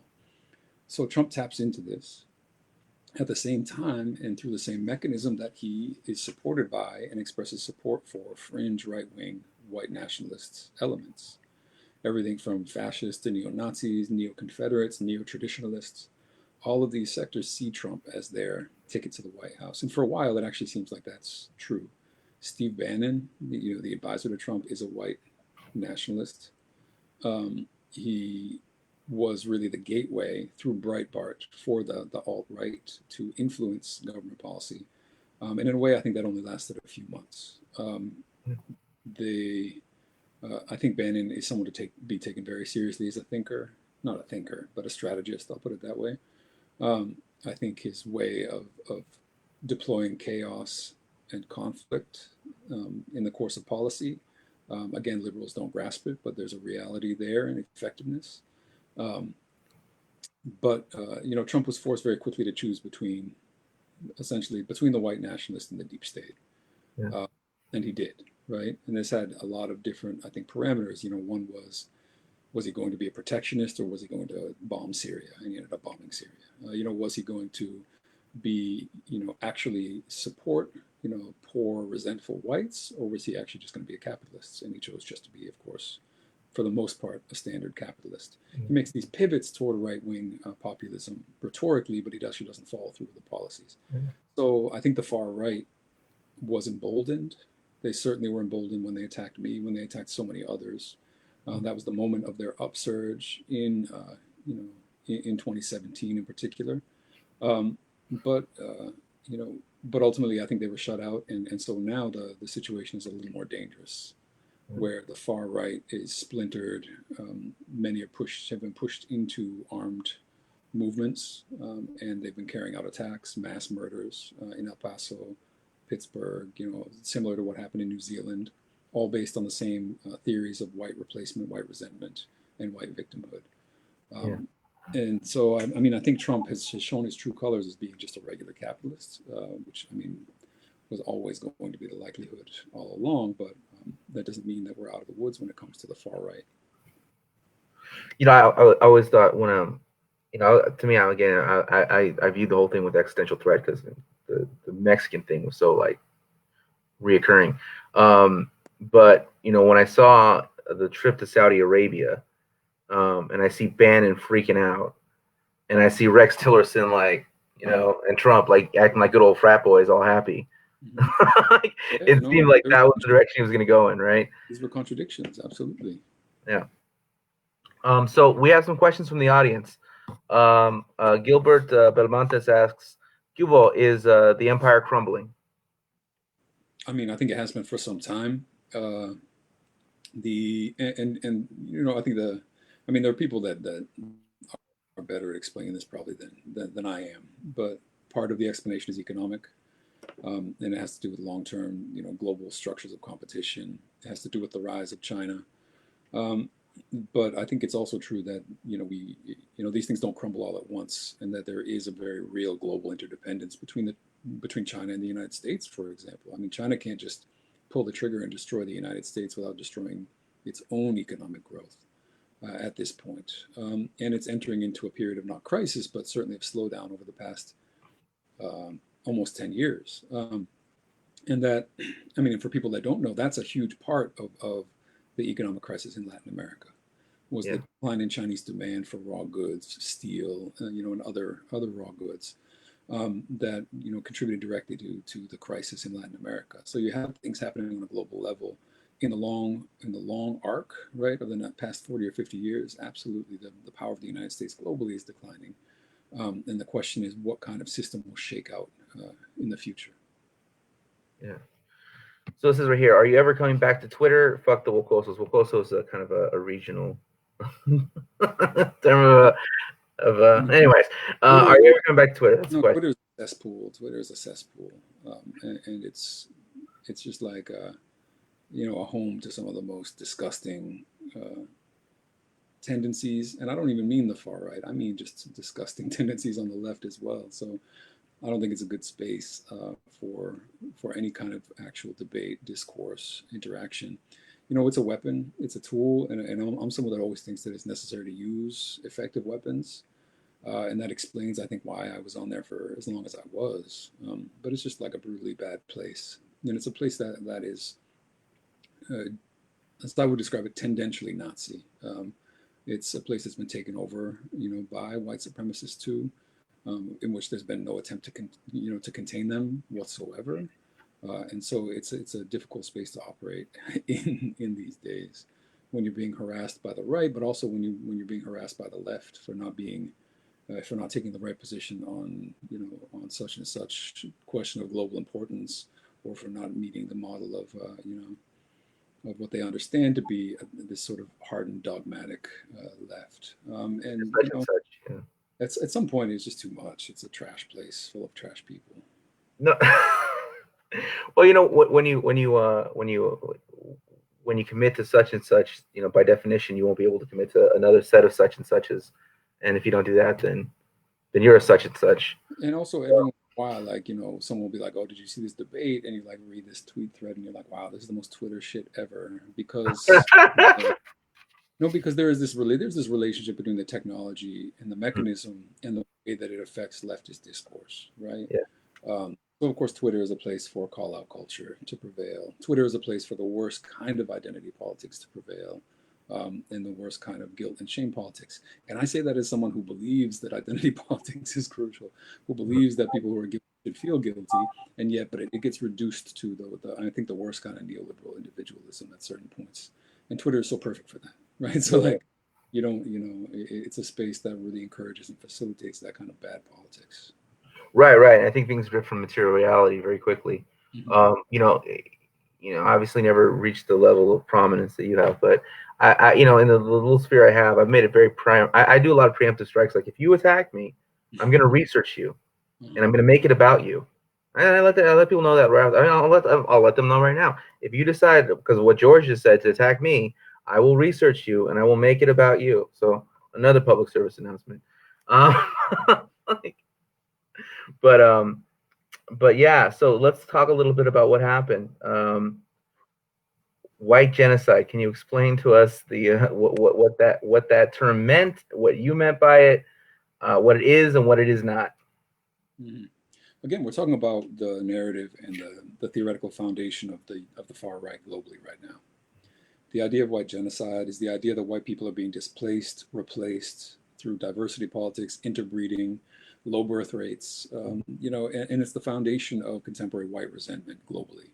So Trump taps into this at the same time and through the same mechanism that he is supported by and expresses support for fringe right wing white nationalist elements. Everything from fascists to neo Nazis, neo Confederates, neo traditionalists. All of these sectors see Trump as their ticket to the White House. And for a while, it actually seems like that's true. Steve Bannon, the advisor to Trump, is a white nationalist. He was really the gateway through Breitbart for the alt right to influence government policy. And in a way, I think that only lasted a few months. The I think Bannon is someone to be taken very seriously as a thinker, not a thinker, but a strategist. I'll put it that way. I think his way of deploying chaos and conflict in the course of policy. Again, liberals don't grasp it, but there's a reality there and effectiveness. Um, but Trump was forced very quickly to choose essentially between the white nationalists and the deep state, Yeah. and he did, right. And this had a lot of different, I think, parameters. One was he going to be a protectionist or was he going to bomb Syria? And he ended up bombing Syria. Was he going to be, actually support, poor, resentful whites, or was he actually just going to be a capitalist? And he chose just to be, of course, for the most part, a standard capitalist. He makes these pivots toward right-wing populism rhetorically, but he actually doesn't follow through with the policies. So I think the far right was emboldened. They certainly were emboldened when they attacked me, when they attacked so many others. That was the moment of their upsurge in 2017 in particular. Um, but you know, but ultimately, I think they were shut out, and so now the situation is a little more dangerous, where the far right is splintered. Many have been pushed into armed movements, and they've been carrying out attacks, mass murders in El Paso, Pittsburgh. Similar to what happened in New Zealand, all based on the same theories of white replacement, white resentment, and white victimhood. Yeah. Um, and so, I think Trump has shown his true colors as being just a regular capitalist, which was always going to be the likelihood all along. But that doesn't mean that we're out of the woods when it comes to the far right. I always thought to me, I viewed the whole thing with existential threat because the Mexican thing was so like reoccurring. But when I saw the trip to Saudi Arabia, and I see Bannon freaking out, and I see Rex Tillerson and Trump acting like good old frat boys, all happy. Mhm. Like, Yeah, it no, seemed like that was the direction he was going to go in, right? these were contradictions, absolutely. Yeah. So we have some questions from the audience. Gilbert Belmontes asks, Cubo, is the empire crumbling? I mean, I think it has been for some time. The and I think I mean, there are people that are better at explaining this probably than I am, but part of the explanation is economic, and it has to do with long-term, global structures of competition. It has to do with the rise of China. Um, but I think it's also true that these things don't crumble all at once, and that there is a very real global interdependence between China and the United States, for example. I mean, China can't just pull the trigger and destroy the United States without destroying its own economic growth at this point. And it's entering into a period of not crisis, but certainly of slowdown over the past almost 10 years. And that, I mean, for people that don't know, that's a huge part of the economic crisis in Latin America, was Yeah. the decline in Chinese demand for raw goods, steel, and other raw goods that contributed directly to the crisis in Latin America. So you have things happening on a global level in the long arc, right, of the past 40 or 50 years. Absolutely, the power of the United States globally is declining, and the question is, what kind of system will shake out in the future? Yeah. So this is right here. Are you ever coming back to Twitter? Fuck the Wokosos. Wokoso is a kind of a regional term anyways, are you ever coming back to Twitter? That's the No, question. Twitter's a cesspool. Twitter is a cesspool, and it's just like a home to some of the most disgusting tendencies. And I don't even mean the far right. I mean just disgusting tendencies on the left as well. So I don't think it's a good space for any kind of actual debate, discourse, interaction. It's a weapon, it's a tool, and I'm someone that always thinks that it's necessary to use effective weapons. And that explains, I think, why I was on there for as long as I was. But it's just like a brutally bad place. And it's a place that is, as I would describe it, tendentially Nazi. It's a place that's been taken over, by white supremacists too, in which there's been no attempt to contain them whatsoever. And so it's a difficult space to operate in these days, when you're being harassed by the right, but also when you're being harassed by the left for not taking the right position on such and such question of global importance, or for not meeting the model of what they understand to be this sort of hardened dogmatic left. And Such and such. Yeah. at some point it's just too much. It's a trash place full of trash people. No. Well, when you commit to such and such, by definition, you won't be able to commit to another set of such and suches. And if you don't do that, then you're a such and such. And also, every once in a while, like, someone will be like, "Oh, did you see this debate?" And you like read this tweet thread, and you're like, "Wow, this is the most Twitter shit ever." Because no, because there's this relationship between the technology and the mechanism and the way that it affects leftist discourse, right? Yeah. So of course, Twitter is a place for call out culture to prevail. Twitter is a place for the worst kind of identity politics to prevail, and the worst kind of guilt and shame politics. And I say that as someone who believes that identity politics is crucial, who believes that people who are guilty should feel guilty, and yet, but it gets reduced to I think the worst kind of neoliberal individualism at certain points. And Twitter is so perfect for that, right? So like, you don't, it's a space that really encourages and facilitates that kind of bad politics. Right. I think things drift from material reality very quickly. Mm-hmm. Obviously never reached the level of prominence that you have, but in the little sphere I have, I've made it very prime. I do a lot of preemptive strikes. Like, if you attack me, I'm going to research you, and I'm going to make it about you. And I let people know that. Right. I mean, I'll let them know right now. If you decide, because of what George just said, to attack me, I will research you and I will make it about you. So, another public service announcement. Like, but yeah. So let's talk a little bit about what happened. White genocide. Can you explain to us the what that term meant, what you meant by it, what it is and what it is not? Mm-hmm. Again, we're talking about the narrative and the theoretical foundation of the far right globally right now. The idea of white genocide is the idea that white people are being displaced, replaced through diversity politics, interbreeding, low birth rates, and it's the foundation of contemporary white resentment globally.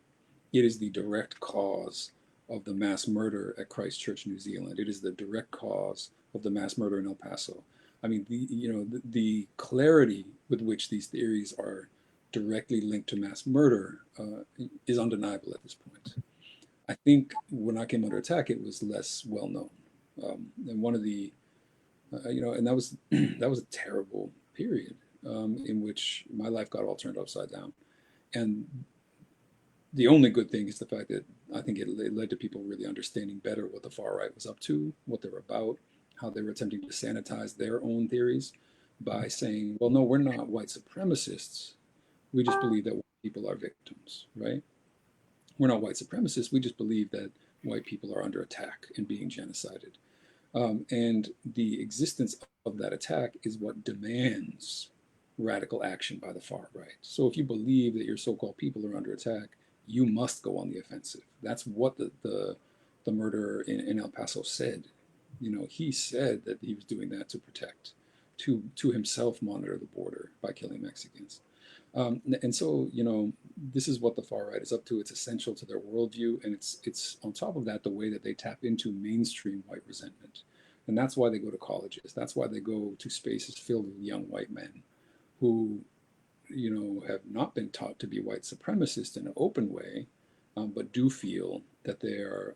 It is the direct cause of the mass murder at Christchurch, New Zealand. It is the direct cause of the mass murder in El Paso. I mean, the clarity with which these theories are directly linked to mass murder is undeniable at this point. I think when I came under attack, it was less well known, and one of the, and that was that was a terrible period in which my life got all turned upside down. And the only good thing is the fact that I think it led to people really understanding better what the far right was up to, what they were about, how they were attempting to sanitize their own theories by saying, well, no, we're not white supremacists. We just believe that white people are victims, right? We're not white supremacists. We just believe that white people are under attack and being genocided. And the existence of that attack is what demands radical action by the far right. So if you believe that your so-called people are under attack, you must go on the offensive. That's what the murderer in El Paso said. He said that he was doing that to protect, to himself monitor the border by killing Mexicans. And so, this is what the far right is up to. It's essential to their worldview, and it's on top of that the way that they tap into mainstream white resentment, and that's why they go to colleges. That's why they go to spaces filled with young white men, who, have not been taught to be white supremacist in an open way, but do feel that they are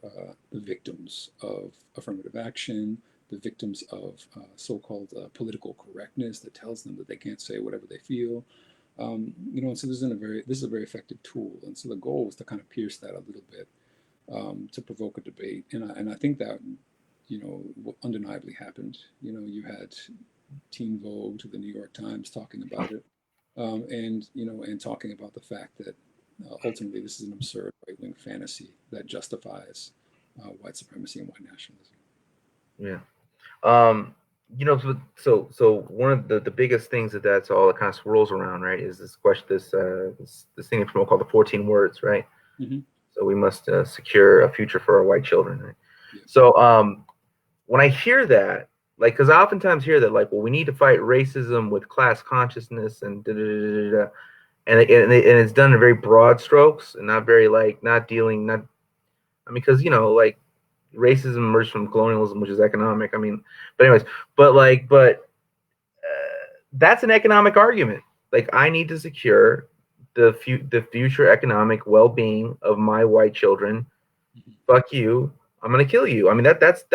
the victims of affirmative action, the victims of so-called political correctness that tells them that they can't say whatever they feel. And so this is a very effective tool. And so the goal was to kind of pierce that a little bit, to provoke a debate. And I think that, undeniably happened. You had Teen Vogue to the New York Times talking about it, and talking about the fact that ultimately this is an absurd right-wing fantasy that justifies white supremacy and white nationalism. Yeah. Um, so one of the biggest things that's all it kind of swirls around, right, is this question, this thing called the 14 words, right? Mm-hmm. So we must secure a future for our white children, right? Yeah. So when I hear that, like, because I oftentimes hear that, like, well, we need to fight racism with class consciousness and da, da, da, da, da. And it's done in very broad strokes and not very not dealing, not, I mean, because like racism emerged from colonialism, which is economic. I mean, but anyways, but that's an economic argument. Like, I need to secure the future economic well-being of my white children. Mm-hmm. Fuck you. I'm gonna kill you. I mean, that's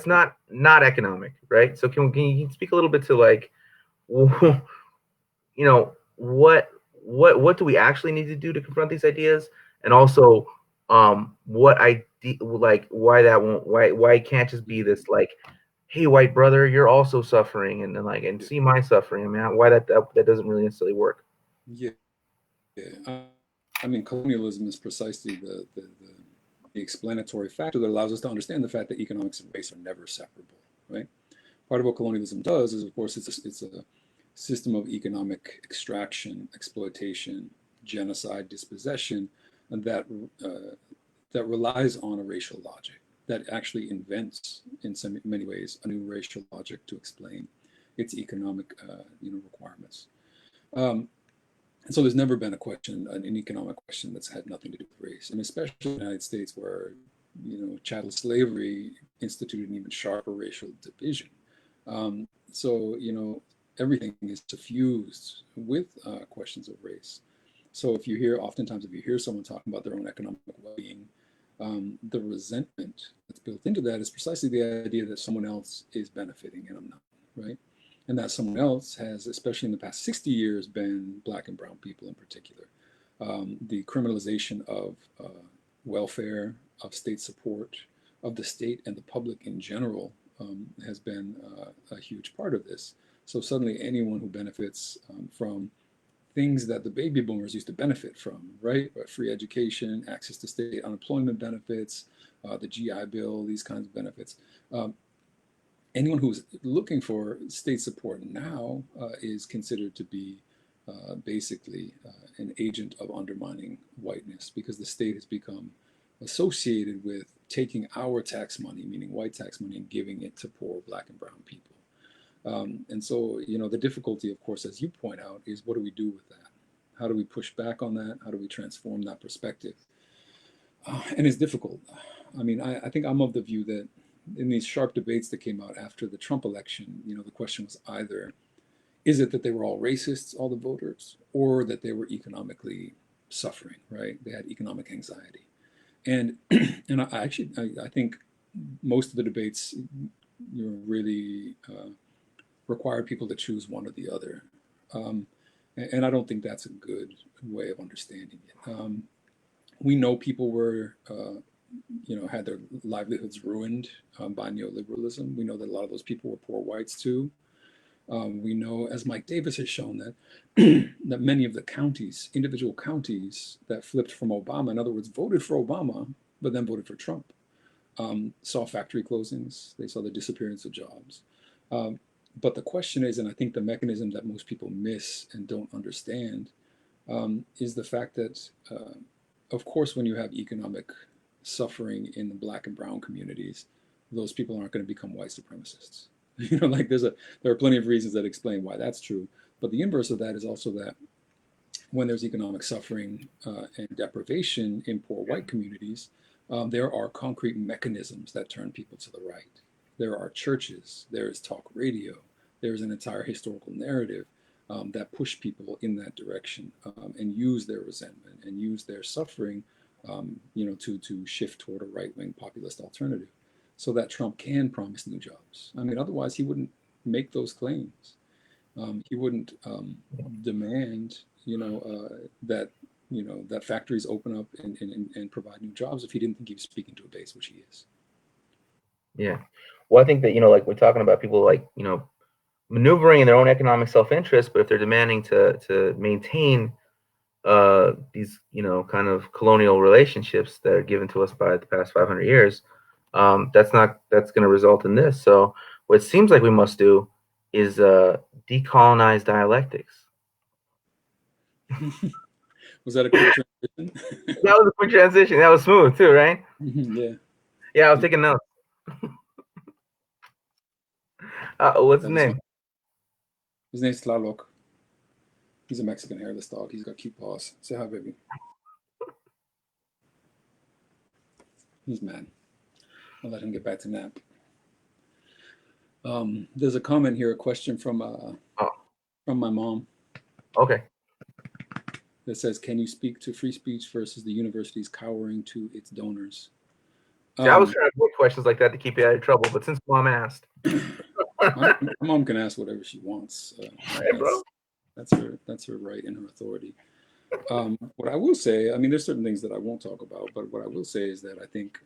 not economic, right? So can you speak a little bit to, like, what do we actually need to do to confront these ideas, and also what I like, why it can't just be this, like, hey, white brother, you're also suffering, and then, like, and Yeah. see my suffering. I mean, why that doesn't really necessarily work. Yeah. I mean, colonialism is precisely the explanatory factor that allows us to understand the fact that economics and race are never separable, right? Part of what colonialism does is, of course, it's a system of economic extraction, exploitation, genocide, dispossession, and that relies on a racial logic that actually invents, in many ways, a new racial logic to explain its economic, requirements. Um, and so there's never been a question, an economic question that's had nothing to do with race, and especially in the United States, where chattel slavery instituted an even sharper racial division. So everything is suffused with questions of race. So oftentimes, if you hear someone talking about their own economic well-being, the resentment that's built into that is precisely the idea that someone else is benefiting and I'm not, right? And that someone else has, especially in the past 60 years, been Black and brown people in particular. The criminalization of welfare, of state support, of the state and the public in general has been a huge part of this. So suddenly, anyone who benefits from things that the baby boomers used to benefit from, right? Free education, access to state unemployment benefits, the GI Bill, these kinds of benefits. Anyone who's looking for state support now is considered to be basically an agent of undermining whiteness, because the state has become associated with taking our tax money, meaning white tax money, and giving it to poor black and brown people. And so, the difficulty, of course, as you point out, is what do we do with that? How do we push back on that? How do we transform that perspective? And it's difficult. I mean, I think I'm of the view that in these sharp debates that came out after the Trump election, the question was either, is it that they were all racists, all the voters, or that they were economically suffering, right? They had economic anxiety. And and I think most of the debates really required people to choose one or the other. And I don't think that's a good way of understanding it. We know people were, had their livelihoods ruined by neoliberalism. We know that a lot of those people were poor whites too. We know, as Mike Davis has shown, that that many of the counties, individual counties that flipped from Obama, in other words, voted for Obama, but then voted for Trump, saw factory closings. They saw the disappearance of jobs. But the question is, and I think the mechanism that most people miss and don't understand, is the fact that, of course, when you have economic suffering in the black and brown communities, those people aren't going to become white supremacists. Like there are plenty of reasons that explain why that's true. But the inverse of that is also that when there's economic suffering and deprivation in poor white communities, there are concrete mechanisms that turn people to the right. There are churches, there is talk radio, there's an entire historical narrative that push people in that direction and use their resentment and use their suffering, to shift toward a right-wing populist alternative, so that Trump can promise new jobs. I mean, otherwise he wouldn't make those claims. He wouldn't demand, that that factories open up and provide new jobs if he didn't think he was speaking to a base, which he is. Yeah. Well, I think that, like we're talking about people like, maneuvering in their own economic self-interest, but if they're demanding to maintain these, kind of colonial relationships that are given to us by the past 500 years, that's going to result in this. So what it seems like we must do is decolonize dialectics. Was that a quick transition? That was a quick transition. That was smooth too, right? Yeah. Yeah, I was taking notes. What's his name? His name's Tlaloc. He's a Mexican hairless dog. He's got cute paws. Say hi, baby. He's mad. I'll let him get back to nap. There's a comment here, a question from my mom. Okay. That says, "Can you speak to free speech versus the university's cowering to its donors?" See, I was trying to avoid questions like that to keep you out of trouble, but since Mom asked, my mom can ask whatever she wants. Hey, bro. That's her right and her authority. What I will say, I mean, there's certain things that I won't talk about, but what I will say is that I think,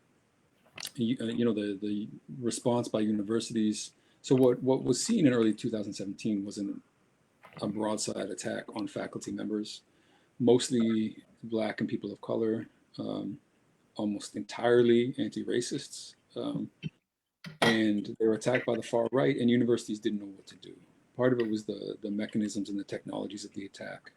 the response by universities. So what was seen in early 2017 was a broadside attack on faculty members, mostly Black and people of color, almost entirely anti-racists, and they were attacked by the far right, and universities didn't know what to do. Part of it was the mechanisms and the technologies of the attack.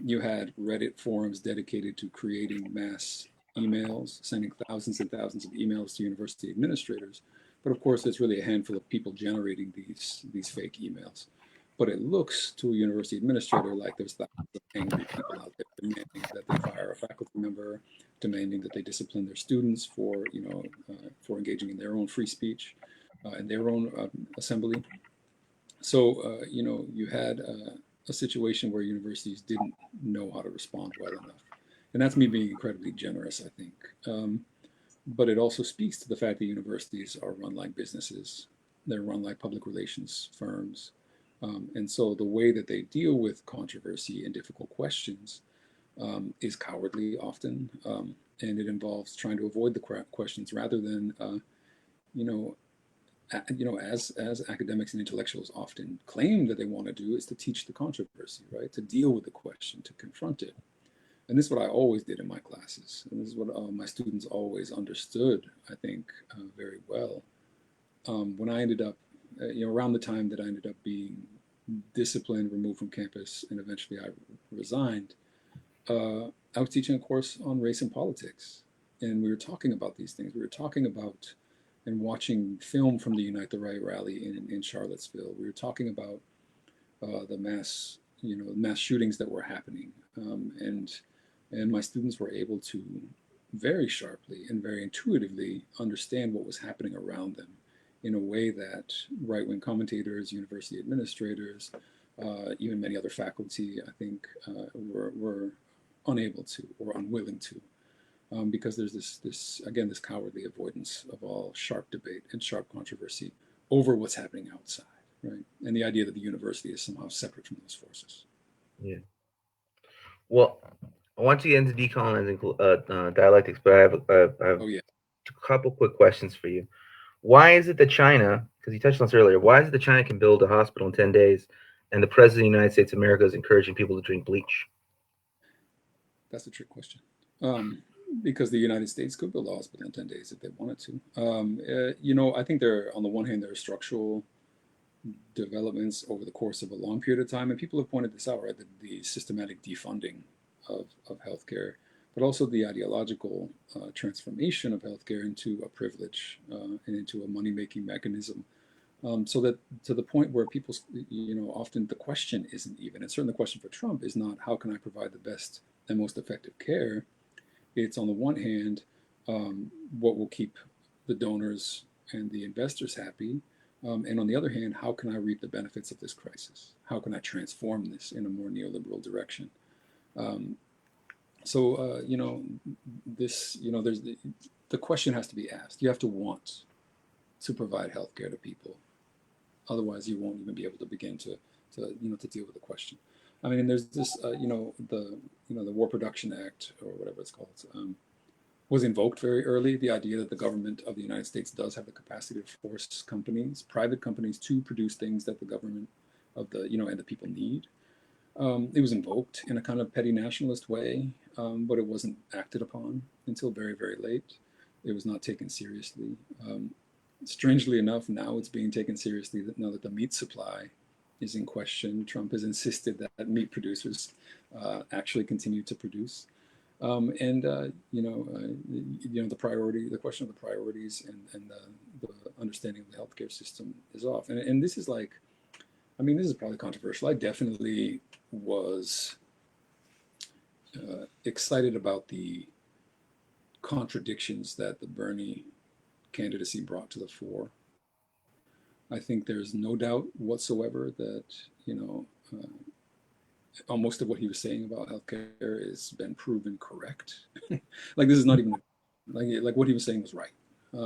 You had Reddit forums dedicated to creating mass emails, sending thousands and thousands of emails to university administrators. But of course, there's really a handful of people generating these fake emails. But it looks to a university administrator like there's thousands of angry people out there demanding that they fire a faculty member, demanding that they discipline their students for engaging in their own free speech and their own assembly. So you had a situation where universities didn't know how to respond well enough, and that's me being incredibly generous, I think. But it also speaks to the fact that universities are run like businesses; they're run like public relations firms. And so the way that they deal with controversy and difficult questions is cowardly often, and it involves trying to avoid the questions rather than, as academics and intellectuals often claim that they want to do, is to teach the controversy, right? To deal with the question, to confront it. And this is what I always did in my classes, and this is what my students always understood, I think, very well. When I ended up, around the time that I ended up being disciplined, removed from campus, and eventually I resigned, I was teaching a course on race and politics. and we were talking about these things. We were talking about and watching film from the Unite the Right rally in Charlottesville. We were talking about the mass shootings that were happening, and my students were able to very sharply and very intuitively understand what was happening around them in a way that right-wing commentators, university administrators, even many other faculty, I think, were unable to or unwilling to, because there's this cowardly avoidance of all sharp debate and sharp controversy over what's happening outside, right? And the idea that the university is somehow separate from those forces. Yeah. Well, I want to get into decolonizing dialectics, but I have Oh yeah, a couple quick questions for you. Why is it that China, because you touched on this earlier, why is it that China can build a hospital in 10 days and the president of the United States of America is encouraging people to drink bleach? that's a trick question. Because the United States could build a hospital in 10 days if they wanted to. I think on the one hand, there are structural developments over the course of a long period of time, and people have pointed this out, right? The systematic defunding of healthcare, but also the ideological transformation of healthcare into a privilege and into a money making mechanism. So that to the point where people, often the question isn't even, and certainly the question for Trump is not how can I provide the best and most effective care. It's on the one hand, what will keep the donors and the investors happy, and on the other hand, how can I reap the benefits of this crisis? How can I transform this in a more neoliberal direction? Um, so this, there's the question has to be asked. You have to want to provide healthcare to people. Otherwise, you won't even be able to begin to deal with the question. I mean, and there's this, the War Production Act or whatever it's called, was invoked very early. The idea that the government of the United States does have the capacity to force companies, private companies, to produce things that the government of and the people need. It was invoked in a kind of petty nationalist way, but it wasn't acted upon until very, very late. It was not taken seriously. Strangely enough, now it's being taken seriously now that the meat supply is in question. Trump has insisted that meat producers actually continue to produce. And the question of the priorities and the understanding of the healthcare system is off. And this is like, I mean, this is probably controversial. I definitely was excited about the contradictions that the Bernie candidacy brought to the fore. I think there's no doubt whatsoever that, most of what he was saying about healthcare has been proven correct. Like this is not even like what he was saying was right.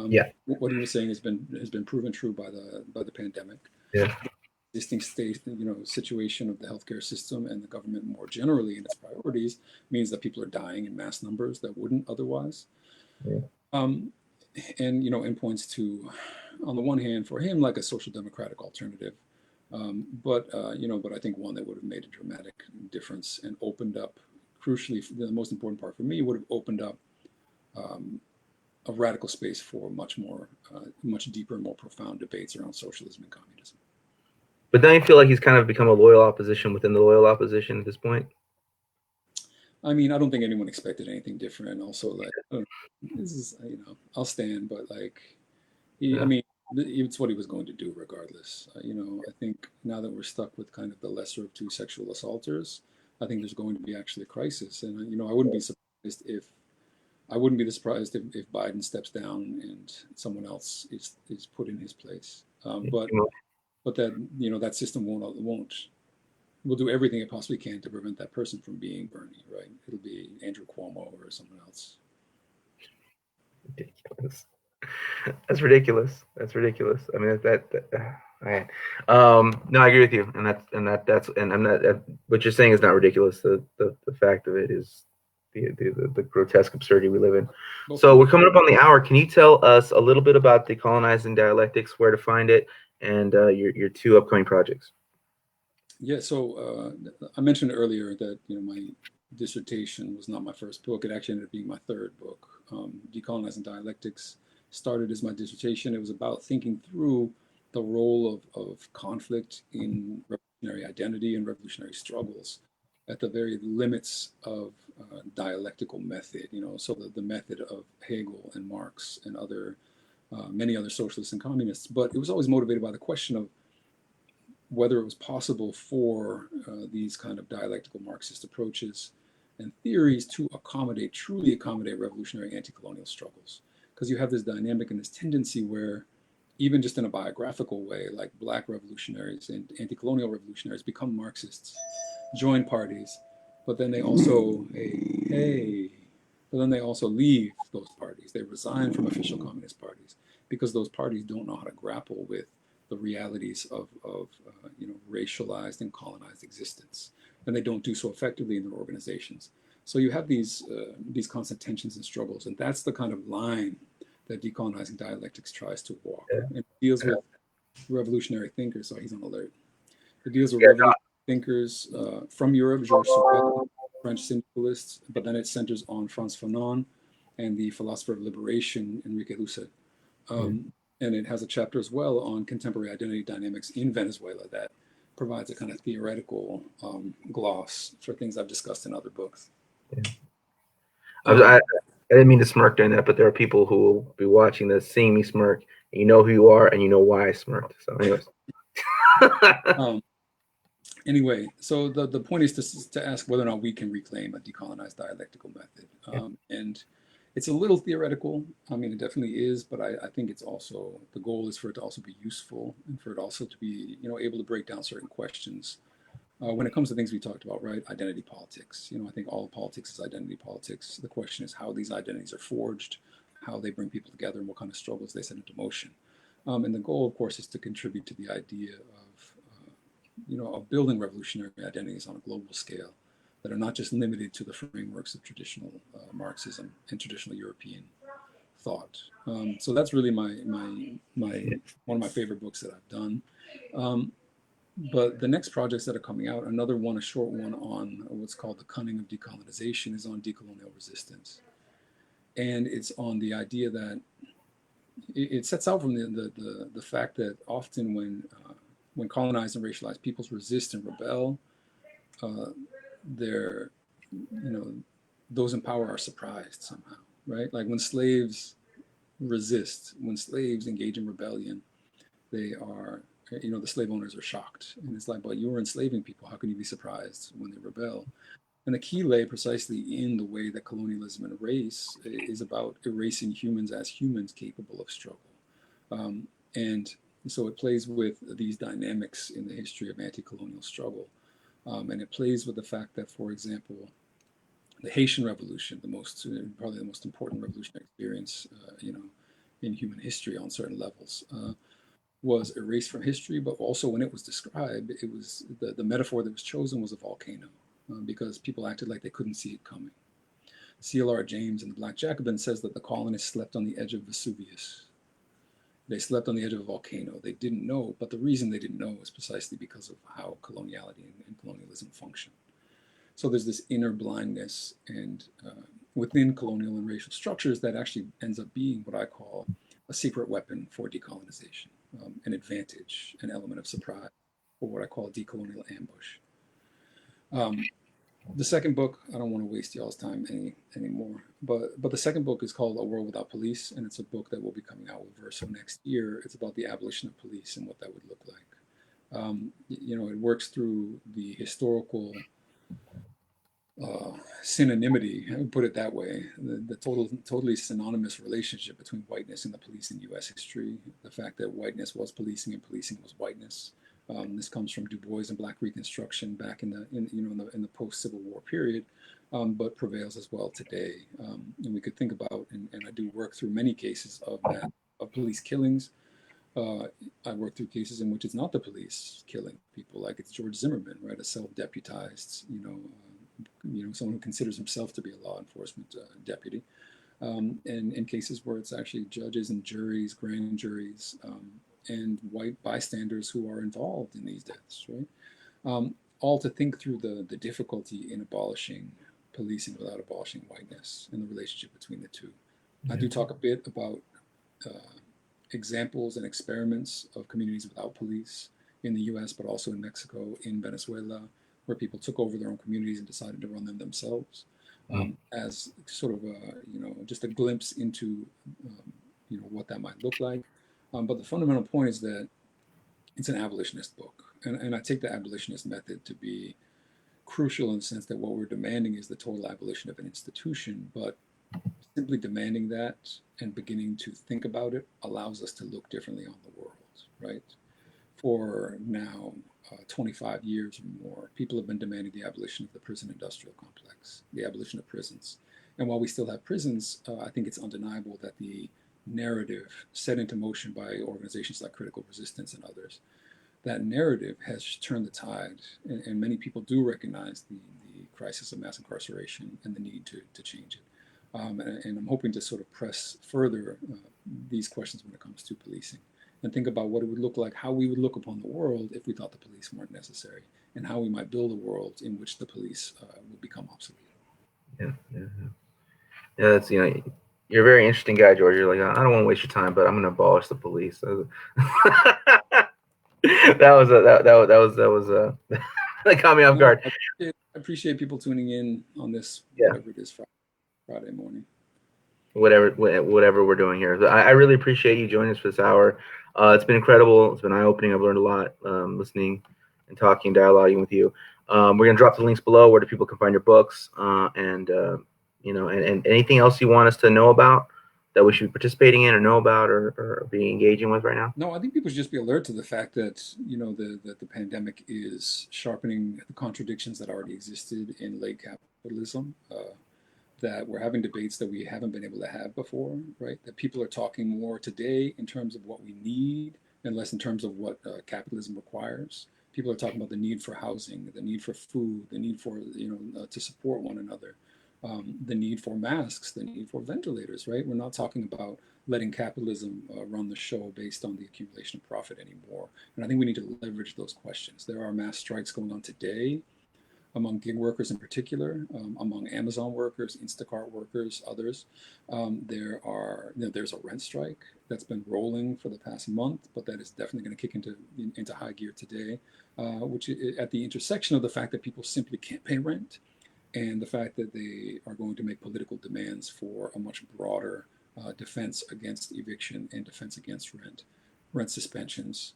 Yeah. What he was saying has been proven true by the pandemic. Yeah. Existing state, situation of the healthcare system and the government more generally in its priorities means that people are dying in mass numbers that wouldn't otherwise. Yeah. Um, and points to, on the one hand, for him, like a social democratic alternative, but I think one that would have made a dramatic difference and opened up, crucially, the most important part for me would have opened up um, a radical space for much deeper, more profound debates around socialism and communism. But don't you feel like he's kind of become a loyal opposition within the loyal opposition at this point? I mean, I don't think anyone expected anything different. And also, like, this is, I'll stand, but like, I Yeah. mean, it's what he was going to do regardless. I think now that we're stuck with kind of the lesser of two sexual assaulters, I think there's going to be actually a crisis. And, I wouldn't be surprised if Biden steps down and someone else is put in his place. But that system won't will do everything it possibly can to prevent that person from being Bernie, right? It'll be Andrew Cuomo or someone else. Ridiculous. That's ridiculous. That's ridiculous. I mean, man. No, I agree with you, and that's and I'm not. What you're saying is not ridiculous. The fact of it is the grotesque absurdity we live in. Well, So we're coming up on the hour. Can you tell us a little bit about decolonizing dialectics, where to find it, and your two upcoming projects? yeah. So I mentioned earlier that my dissertation was not my first book. It actually ended up being my third book. Decolonizing Dialectics started as my dissertation. It was about thinking through the role of conflict in revolutionary identity and revolutionary struggles. at the very limits of dialectical method, so the method of Hegel and Marx and many other socialists and communists. But it was always motivated by the question of whether it was possible for these kind of dialectical Marxist approaches and theories to truly accommodate revolutionary anti-colonial struggles. Because you have this dynamic and this tendency where, even just in a biographical way, like Black revolutionaries and anti-colonial revolutionaries become Marxists, join parties, but then they also, but then they also leave those parties. They resign from official communist parties because those parties don't know how to grapple with the realities of racialized and colonized existence, and they don't do so effectively in their organizations. So you have these constant tensions and struggles, and that's the kind of line that decolonizing dialectics tries to walk. And it deals with revolutionary thinkers. So he's on alert. It deals with revolutionary thinkers from Europe, Georges Sorel, French syndicalists, but then it centers on Frantz Fanon and the philosopher of liberation, Enrique Husserl. And it has a chapter as well on contemporary identity dynamics in Venezuela that provides a kind of theoretical gloss for things I've discussed in other books. I didn't mean to smirk during that, but there are people who will be watching this, seeing me smirk. You know who you are, and you know why I smirked. So, anyways. Anyway, so the point is to ask whether or not we can reclaim a decolonized dialectical method. And it's a little theoretical. I mean, it definitely is, but I think it's also, the goal is for it to also be useful and for it also to be, able to break down certain questions. When it comes to things we talked about, right? Identity politics. I think all politics is identity politics. The question is how these identities are forged, how they bring people together, and what kind of struggles they set into motion. And the goal, of course, is to contribute to the idea of building revolutionary identities on a global scale that are not just limited to the frameworks of traditional Marxism and traditional European thought. So that's really one of my favorite books that I've done. But the next projects that are coming out, another one, a short one on what's called The Cunning of Decolonization, is on decolonial resistance. And it's on the idea that it sets out from the fact that often when colonized and racialized peoples resist and rebel, those in power are surprised somehow, right? Like when slaves resist, when slaves engage in rebellion, they are, the slave owners are shocked. And it's like, but you were enslaving people. How can you be surprised when they rebel? And the key lay precisely in the way that colonialism and race is about erasing humans as humans capable of struggle. And so it plays with these dynamics in the history of anti-colonial struggle. And it plays with the fact that, for example, the Haitian Revolution, probably the most important revolutionary experience, in human history on certain levels, was erased from history. But also, when it was described, it was the metaphor that was chosen was a volcano, because people acted like they couldn't see it coming. C.L.R. James in The Black Jacobin says that the colonists slept on the edge of Vesuvius. They slept on the edge of a volcano. They didn't know, but the reason they didn't know was precisely because of how coloniality and colonialism function. So there's this inner blindness and within colonial and racial structures that actually ends up being what I call a secret weapon for decolonization, an advantage, an element of surprise, or what I call a decolonial ambush. The second book, I don't want to waste y'all's time anymore, but the second book is called A World Without Police, and it's a book that will be coming out with Verso next year. It's about the abolition of police and what that would look like. It works through the historical synonymity, I would put it that way, the totally synonymous relationship between whiteness and the police in U.S. history, the fact that whiteness was policing and policing was whiteness. This comes from Du Bois and Black Reconstruction back in the post-Civil War period, but prevails as well today. And we could think about, and I do work through many cases of police killings. I work through cases in which it's not the police killing people, like it's George Zimmerman, right, a self-deputized, someone who considers himself to be a law enforcement deputy. And in cases where it's actually judges and juries, grand juries, and white bystanders who are involved in these deaths, right? All to think through the difficulty in abolishing policing without abolishing whiteness and the relationship between the two. I do talk a bit about examples and experiments of communities without police in the US, but also in Mexico, in Venezuela, where people took over their own communities and decided to run them themselves, as sort of just a glimpse into what that might look like. But the fundamental point is that it's an abolitionist book, and I take the abolitionist method to be crucial in the sense that what we're demanding is the total abolition of an institution, but simply demanding that and beginning to think about it allows us to look differently on the world, right? For now, 25 years or more, people have been demanding the abolition of the prison industrial complex, the abolition of prisons. And while we still have prisons, I think it's undeniable that the narrative set into motion by organizations like Critical Resistance and others, that narrative has turned the tide, and many people do recognize the crisis of mass incarceration and the need to change it. And I'm hoping to sort of press further these questions when it comes to policing, and think about what it would look like, how we would look upon the world if we thought the police weren't necessary, and how we might build a world in which the police would become obsolete. Yeah, yeah, yeah. That's you're a very interesting guy, George. You're like, I don't want to waste your time, but I'm going to abolish the police. that was that caught me off No, guard. I appreciate people tuning in on this, Yeah, whatever it is, Friday morning. whatever we're doing here. I really appreciate you joining us for this hour. It's been incredible. It's been eye opening. I've learned a lot listening and talking, dialoguing with you. We're gonna drop the links below where the people can find your books and anything else you want us to know about that we should be participating in or know about or be engaging with right now. No, I think people should just be alert to the fact that the pandemic is sharpening the contradictions that already existed in late capitalism. That we're having debates that we haven't been able to have before, right? That people are talking more today in terms of what we need and less in terms of what capitalism requires. People are talking about the need for housing, the need for food, the need for to support one another, the need for masks, the need for ventilators, right? We're not talking about letting capitalism run the show based on the accumulation of profit anymore. And I think we need to leverage those questions. There are mass strikes going on today among gig workers in particular, among Amazon workers, Instacart workers, others. There's a rent strike that's been rolling for the past month, but that is definitely going to kick into high gear today, which is at the intersection of the fact that people simply can't pay rent and the fact that they are going to make political demands for a much broader defense against eviction and defense against rent suspensions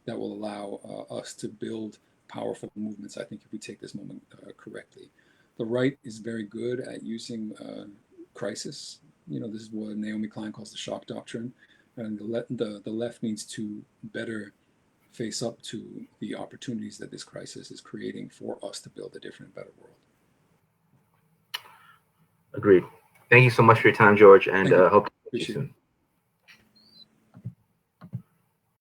that will allow us to build powerful movements, I think, if we take this moment correctly. The right is very good at using crisis. This is what Naomi Klein calls the shock doctrine. And the left needs to better face up to the opportunities that this crisis is creating for us to build a different, better world. Agreed. Thank you so much for your time, George, and hope to see you Appreciate soon. it.